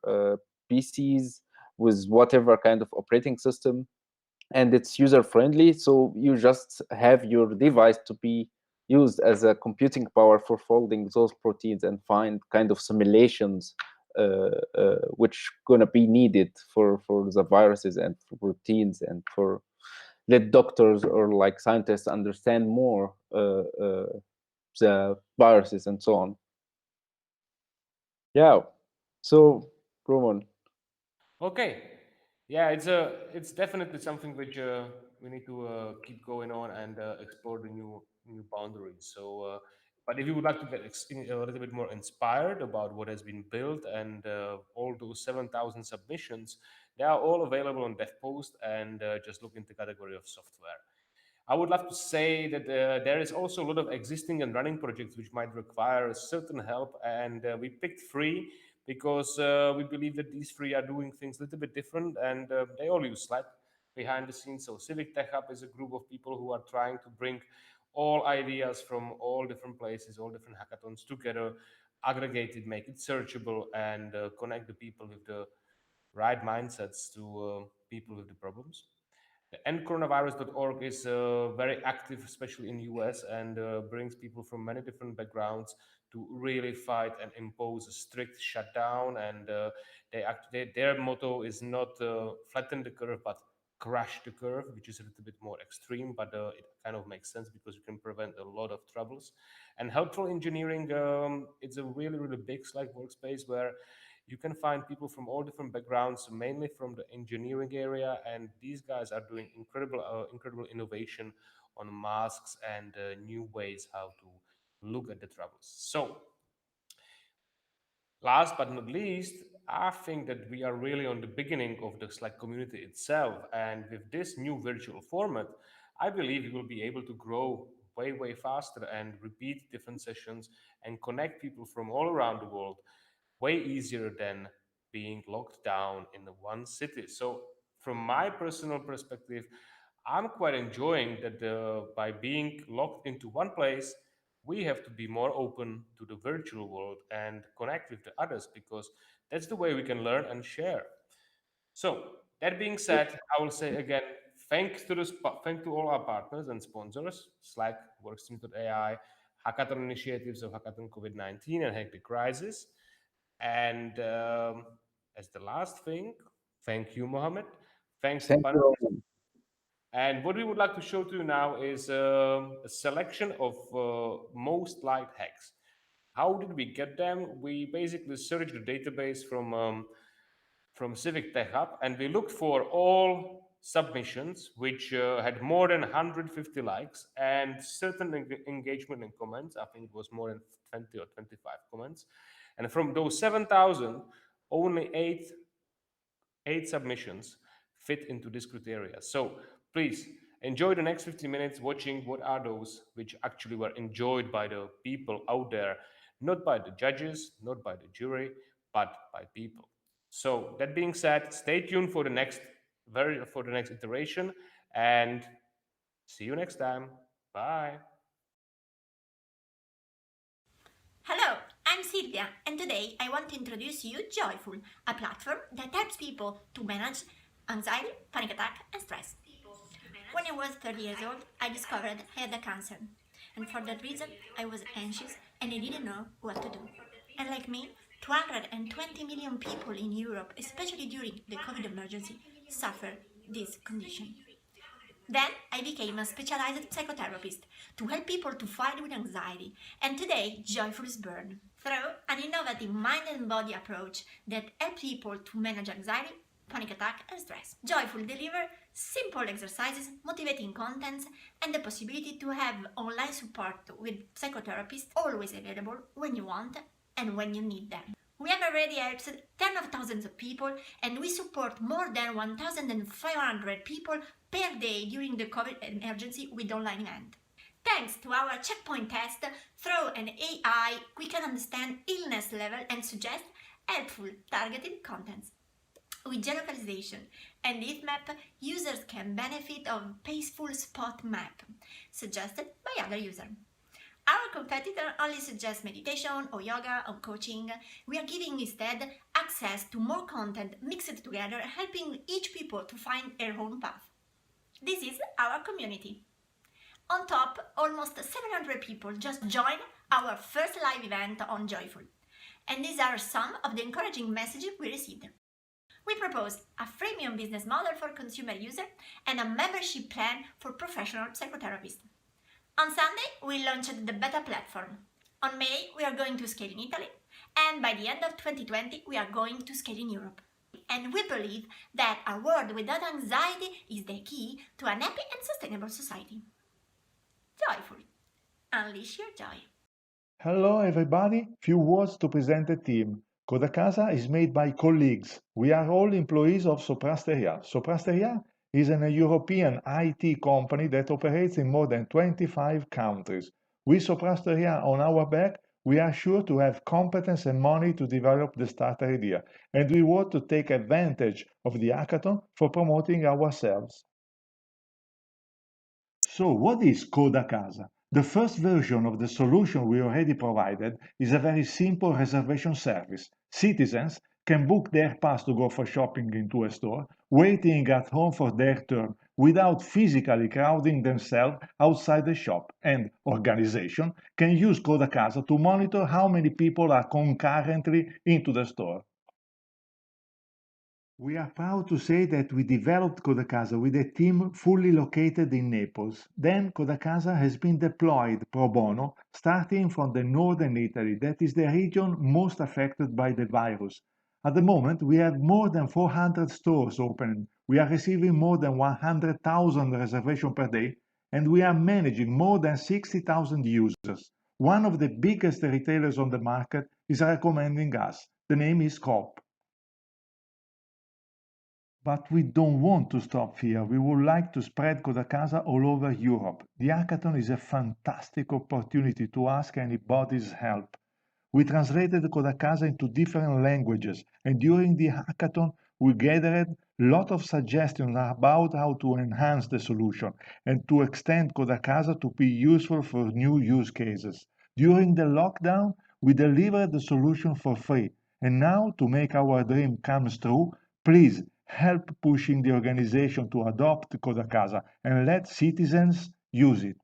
PCs with whatever kind of operating system, and it's user friendly. So you just have your device to be used as a computing power for folding those proteins and find kind of simulations which gonna be needed for the viruses and for proteins and for let doctors or like scientists understand more the viruses and so on. Yeah. So, Roman. Okay. Yeah, it's definitely something which we need to keep going on and explore the new boundaries. So, but if you would like to get a little bit more inspired about what has been built and all those 7,000 submissions, they are all available on DevPost, and just look in the category of software. I would love to say that there is also a lot of existing and running projects which might require certain help, and we picked three because we believe that these three are doing things a little bit different, and they all use Slack behind the scenes. So Civic Tech Hub is a group of people who are trying to bring all ideas from all different places, all different hackathons together, aggregate it, make it searchable, and connect the people with the right mindsets to people with the problems. The endcoronavirus.org is very active, especially in US, and brings people from many different backgrounds to really fight and impose a strict shutdown. And their motto is not flatten the curve, but crash the curve, which is a little bit more extreme, but it kind of makes sense because you can prevent a lot of troubles. And helpful engineering, it's a really, really big Slack workspace where you can find people from all different backgrounds, mainly from the engineering area, and these guys are doing incredible innovation on masks and new ways how to look at the troubles. So, last but not least, I think that we are really on the beginning of the Slack community itself, and with this new virtual format, I believe we will be able to grow way faster and repeat different sessions and connect people from all around the world way easier than being locked down in the one city. So from my personal perspective, I'm quite enjoying that by being locked into one place, we have to be more open to the virtual world and connect with the others, because that's the way we can learn and share. So that being said, I will say again, thank to all our partners and sponsors, Slack, Workstreams AI, Hackathon initiatives of Hackathon COVID-19 and Hack the Crisis. And as the last thing, thank you, Mohammed. Thanks to panelists. And what we would like to show to you now is a selection of most liked hacks. How did we get them? We basically searched the database from Civic Tech Hub, and we looked for all submissions which had more than 150 likes and certain engagement and comments. I think it was more than 20 or 25 comments. And from those 7,000, only eight submissions fit into this criteria. So please enjoy the next 50 minutes watching what are those which actually were enjoyed by the people out there, not by the judges, not by the jury, but by people. So that being said, stay tuned for the next iteration, and see you next time. Bye. Hello, I'm Silvia, and today I want to introduce you Joyful, a platform that helps people to manage anxiety, panic attack, and stress. When I was 30 years old, I discovered I had a cancer, and for that reason, I was anxious and I didn't know what to do. And like me, 220 million people in Europe, especially during the COVID emergency, suffer this condition. Then I became a specialized psychotherapist to help people to fight with anxiety, and today Joyful is born through an innovative mind and body approach that helps people to manage anxiety, panic attack, and stress. Joyful delivers simple exercises, motivating contents, and the possibility to have online support with psychotherapists always available when you want and when you need them. We have already helped tens of thousands of people, and we support more than 1,500 people per day during the COVID emergency with online events. Thanks to our checkpoint test, through an AI, we can understand illness level and suggest helpful targeted contents. With geolocalization and heat map, users can benefit of peaceful spot map suggested by other users. Our competitor only suggests meditation or yoga or coaching. We are giving instead access to more content mixed together, helping each people to find their own path. This is our community. On top, almost 700 people just joined our first live event on Joyful. And these are some of the encouraging messages we received. We propose a freemium business model for consumer users and a membership plan for professional psychotherapists. On Sunday, we launched the beta platform. On May, we are going to scale in Italy, and by the end of 2020, we are going to scale in Europe. And we believe that a world without anxiety is the key to a happy and sustainable society. Joyful. Unleash your joy. Hello everybody, few words to present the team. Codacasa is made by colleagues. We are all employees of Soprasteria. Soprasteria is a European IT company that operates in more than 25 countries. With Soprasteria on our back, we are sure to have competence and money to develop the starter idea, and we want to take advantage of the hackathon for promoting ourselves. So what is Codacasa? The first version of the solution we already provided is a very simple reservation service. Citizens can book their pass to go for shopping into a store, waiting at home for their turn without physically crowding themselves outside the shop, and organization can use Coda Casa to monitor how many people are concurrently into the store. We are proud to say that we developed Coda Casa with a team fully located in Naples. Then Coda Casa has been deployed pro bono, starting from the northern Italy, that is the region most affected by the virus. At the moment, we have more than 400 stores open. We are receiving more than 100,000 reservations per day, and we are managing more than 60,000 users. One of the biggest retailers on the market is recommending us. The name is Coop. But we don't want to stop here. We would like to spread Coda Casa all over Europe. The hackathon is a fantastic opportunity to ask anybody's help. We translated Coda Casa into different languages, and during the hackathon, we gathered a lot of suggestions about how to enhance the solution and to extend Coda Casa to be useful for new use cases. During the lockdown, we delivered the solution for free. And now, to make our dream come true, please help pushing the organization to adopt Coda Casa and let citizens use it.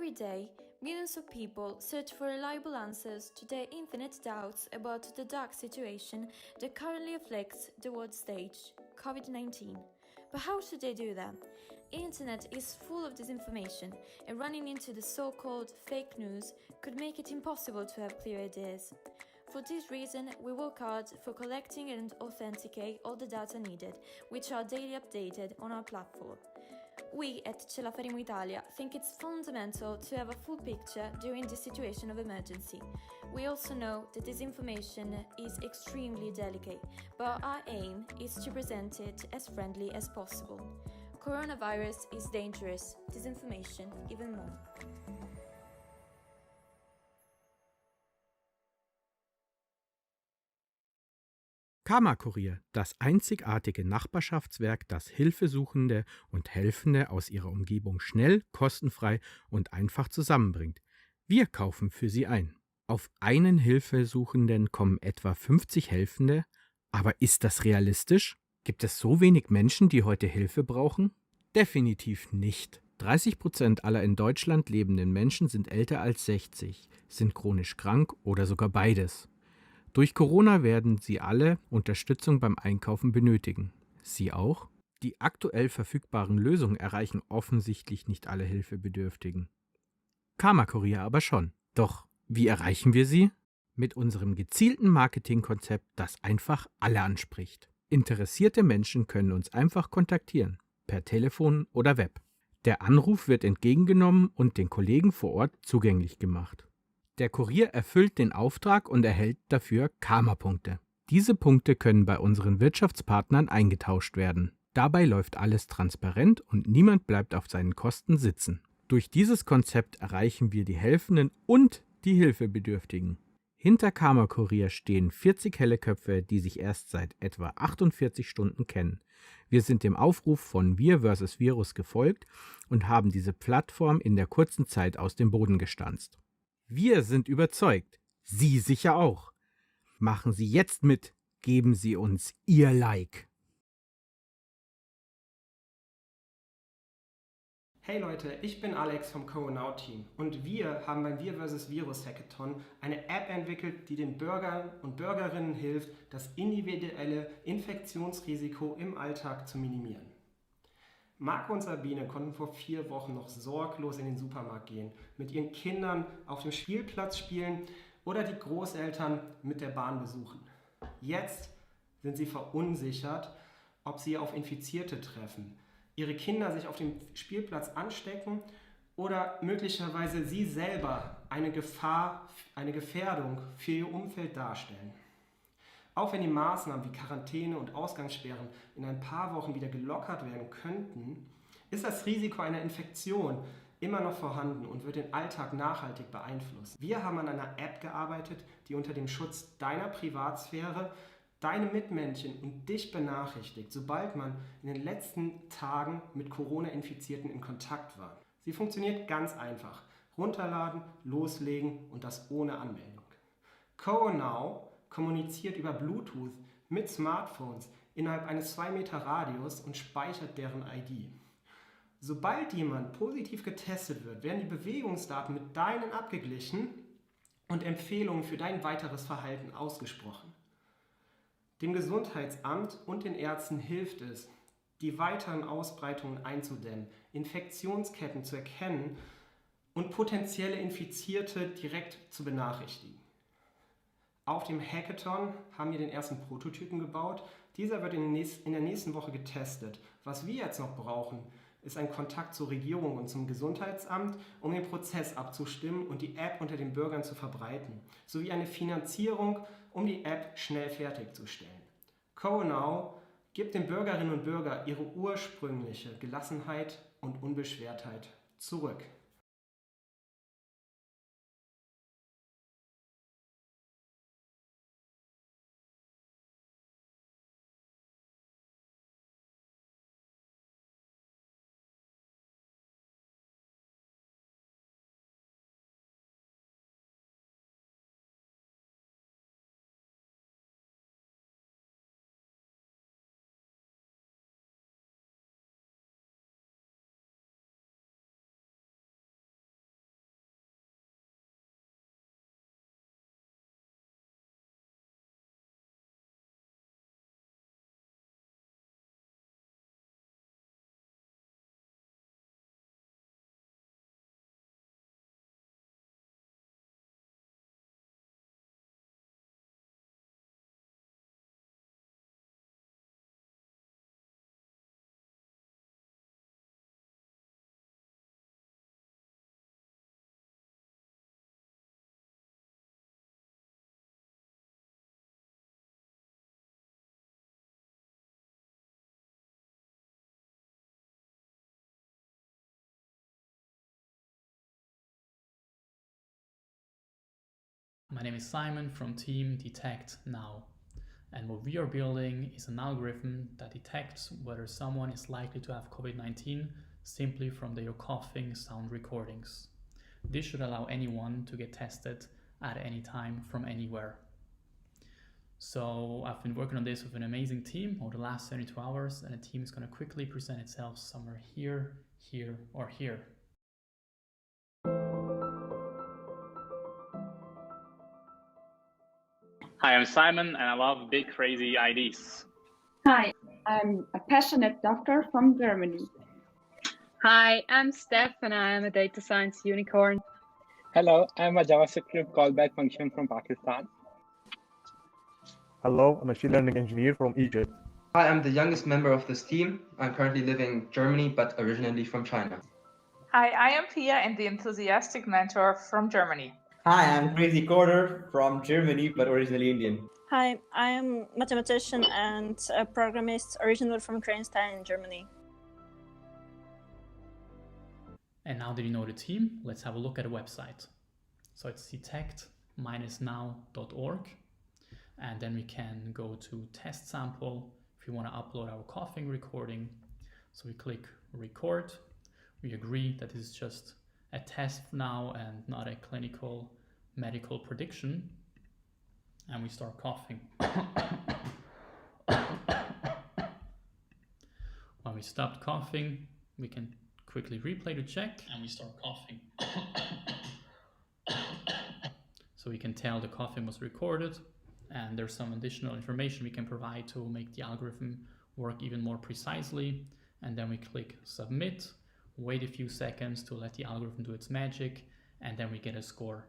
Every day, millions of people search for reliable answers to their infinite doubts about the dark situation that currently afflicts the world stage, COVID-19. But how should they do that? The internet is full of disinformation, and running into the so-called fake news could make it impossible to have clear ideas. For this reason, we work hard for collecting and authenticate all the data needed, which are daily updated on our platform. We at Ce la faremo Italia think it's fundamental to have a full picture during this situation of emergency. We also know that this information is extremely delicate, but our aim is to present it as friendly as possible. Coronavirus is dangerous, disinformation even more. Karma-Kurier, das einzigartige Nachbarschaftswerk, das Hilfesuchende und Helfende aus ihrer Umgebung schnell, kostenfrei und einfach zusammenbringt. Wir kaufen für sie ein. Auf einen Hilfesuchenden kommen etwa 50 Helfende. Aber ist das realistisch? Gibt es so wenig Menschen, die heute Hilfe brauchen? Definitiv nicht. 30% aller in Deutschland lebenden Menschen sind älter als 60, sind chronisch krank oder sogar beides. Durch Corona werden sie alle Unterstützung beim Einkaufen benötigen. Sie auch? Die aktuell verfügbaren Lösungen erreichen offensichtlich nicht alle Hilfebedürftigen. Karma-Kurier aber schon. Doch wie erreichen wir sie? Mit unserem gezielten Marketingkonzept, das einfach alle anspricht. Interessierte Menschen können uns einfach kontaktieren, per Telefon oder Web. Der Anruf wird entgegengenommen und den Kollegen vor Ort zugänglich gemacht. Der Kurier erfüllt den Auftrag und erhält dafür Karma-Punkte. Diese Punkte können bei unseren Wirtschaftspartnern eingetauscht werden. Dabei läuft alles transparent und niemand bleibt auf seinen Kosten sitzen. Durch dieses Konzept erreichen wir die Helfenden und die Hilfebedürftigen. Hinter Karma Kurier stehen 40 helle Köpfe, die sich erst seit etwa 48 Stunden kennen. Wir sind dem Aufruf von Wir vs. Virus gefolgt und haben diese Plattform in der kurzen Zeit aus dem Boden gestanzt. Wir sind überzeugt, Sie sicher auch. Machen Sie jetzt mit, geben Sie uns Ihr Like. Hey Leute, ich bin Alex vom Co-Now-Team und wir haben beim Wir vs. Virus Hackathon eine App entwickelt, die den Bürgern und Bürgerinnen hilft, das individuelle Infektionsrisiko im Alltag zu minimieren. Marco und Sabine konnten vor 4 Wochen noch sorglos in den Supermarkt gehen, mit ihren Kindern auf dem Spielplatz spielen oder die Großeltern mit der Bahn besuchen. Jetzt sind sie verunsichert, ob sie auf Infizierte treffen, ihre Kinder sich auf dem Spielplatz anstecken oder möglicherweise sie selber eine Gefahr, eine Gefährdung für ihr Umfeld darstellen. Auch wenn die Maßnahmen wie Quarantäne und Ausgangssperren in ein paar Wochen wieder gelockert werden könnten, ist das Risiko einer Infektion immer noch vorhanden und wird den Alltag nachhaltig beeinflussen. Wir haben an einer App gearbeitet, die unter dem Schutz deiner Privatsphäre deine Mitmenschen und dich benachrichtigt, sobald man in den letzten Tagen mit Corona-Infizierten in Kontakt war. Sie funktioniert ganz einfach. Runterladen, loslegen und das ohne Anmeldung. Co-Now kommuniziert über Bluetooth mit Smartphones innerhalb eines 2 Meter Radius und speichert deren ID. Sobald jemand positiv getestet wird, werden die Bewegungsdaten mit deinen abgeglichen und Empfehlungen für dein weiteres Verhalten ausgesprochen. Dem Gesundheitsamt und den Ärzten hilft es, die weiteren Ausbreitungen einzudämmen, Infektionsketten zu erkennen und potenzielle Infizierte direkt zu benachrichtigen. Auf dem Hackathon haben wir den ersten Prototypen gebaut. Dieser wird in der nächsten Woche getestet. Was wir jetzt noch brauchen, ist ein Kontakt zur Regierung und zum Gesundheitsamt, um den Prozess abzustimmen und die App unter den Bürgern zu verbreiten, sowie eine Finanzierung, um die App schnell fertigzustellen. Co-Now gibt den Bürgerinnen und Bürgern ihre ursprüngliche Gelassenheit und Unbeschwertheit zurück. My name is Simon from Team Detect Now, and what we are building is an algorithm that detects whether someone is likely to have COVID-19 simply from their coughing sound recordings. This should allow anyone to get tested at any time from anywhere. So I've been working on this with an amazing team over the last 72 hours, and the team is going to quickly present itself somewhere here, here, or here. Hi, I'm Simon, and I love big, crazy ideas. Hi, I'm a passionate doctor from Germany. Hi, I'm Steph, and I'm a data science unicorn. Hello, I'm a JavaScript callback function from Pakistan. Hello, I'm a machine learning engineer from Egypt. Hi, I'm the youngest member of this team. I'm currently living in Germany, but originally from China. Hi, I am Pia and the enthusiastic mentor from Germany. Hi, I'm Crazy Coder from Germany, but originally Indian. Hi, I am a mathematician and a programmist originally from Kronstein in Germany. And now that you know the team, let's have a look at the website. So it's detect-now.org. And then we can go to test sample if we want to upload our coughing recording. So we click record. We agree that this is just a test now and not a clinical medical prediction. And we start coughing. When we stopped coughing, we can quickly replay to check, and we start coughing. So we can tell the coughing was recorded, and there's some additional information we can provide to make the algorithm work even more precisely. And then we click submit, wait a few seconds to let the algorithm do its magic, and then we get a score.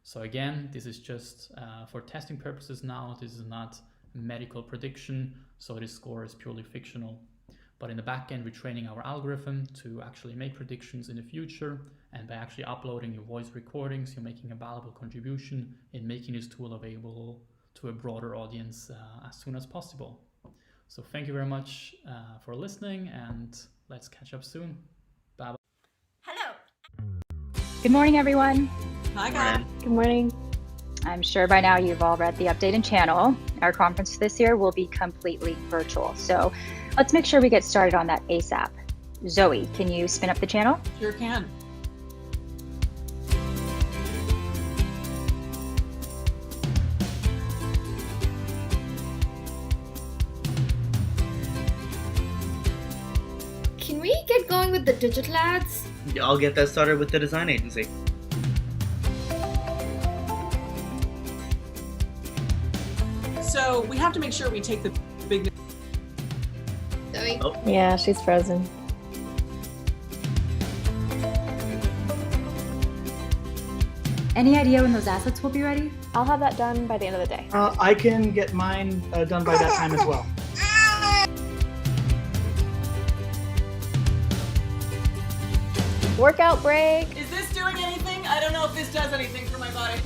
So again, this is just for testing purposes now. This is not medical prediction, so this score is purely fictional. But in the back end, we're training our algorithm to actually make predictions in the future. And by actually uploading your voice recordings, you're making a valuable contribution in making this tool available to a broader audience as soon as possible. So thank you very much for listening, and let's catch up soon. Bye-bye. Hello. Good morning, everyone. Hi, guys. Good morning. I'm sure by now you've all read the update and channel. Our conference this year will be completely virtual. So let's make sure we get started on that ASAP. Zoe, can you spin up the channel? Sure can. Can we get going with the digital ads? I'll get that started with the design agency. So we have to make sure we take the big... Zoe? Oh. Yeah, she's frozen. Any idea when those assets will be ready? I'll have that done by the end of the day. I can get mine done by that time as well. Workout break. Is this doing anything? I don't know if this does anything for my body.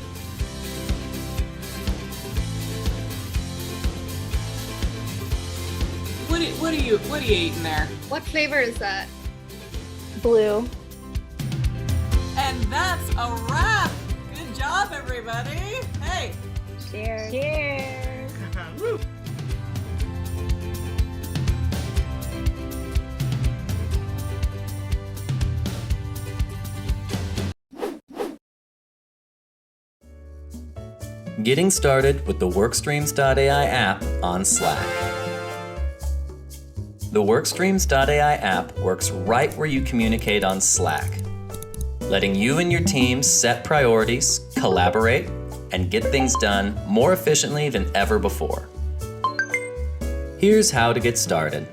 What are you eating there? What flavor is that? Blue. And that's a wrap. Good job, everybody. Hey. Cheers. Cheers. Woo. Getting started with the Workstreams AI app on Slack. The Workstreams AI app works right where you communicate on Slack, letting you and your teams set priorities, collaborate, and get things done more efficiently than ever before. Here's how to get started.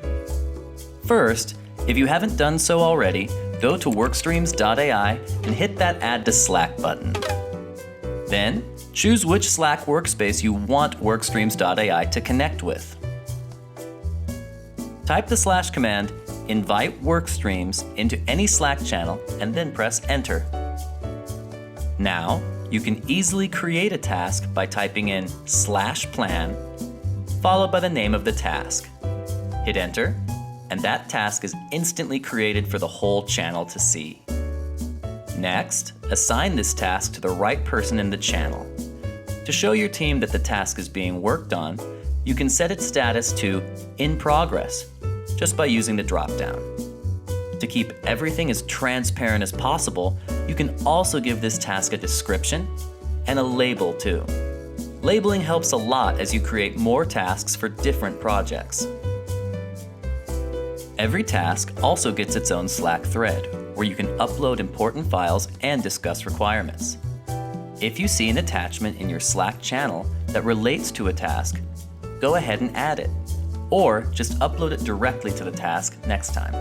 First, if you haven't done so already, go to Workstreams.ai and hit that Add to Slack button. Then, choose which Slack workspace you want Workstreams.ai to connect with. Type the / command, invite Workstreams into any Slack channel, and then press Enter. Now, you can easily create a task by typing in /plan, followed by the name of the task. Hit Enter, and that task is instantly created for the whole channel to see. Next, assign this task to the right person in the channel. To show your team that the task is being worked on, you can set its status to In Progress, just by using the drop-down. To keep everything as transparent as possible, you can also give this task a description and a label too. Labeling helps a lot as you create more tasks for different projects. Every task also gets its own Slack thread, where you can upload important files and discuss requirements. If you see an attachment in your Slack channel that relates to a task, go ahead and add it, or just upload it directly to the task next time.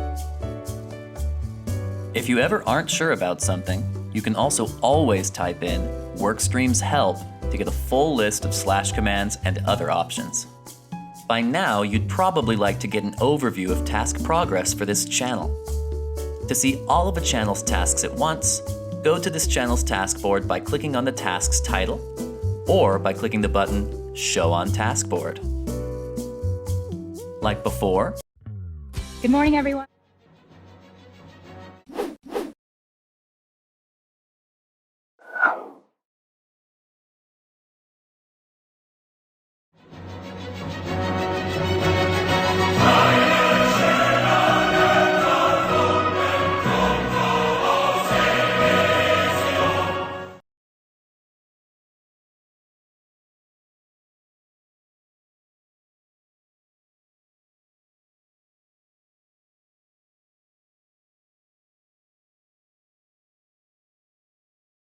If you ever aren't sure about something, you can also always type in Workstreams Help to get a full list of / commands and other options. By now, you'd probably like to get an overview of task progress for this channel. To see all of a channel's tasks at once, go to this channel's task board by clicking on the task's title, or by clicking the button Show on Taskboard. Like before, Good morning, everyone.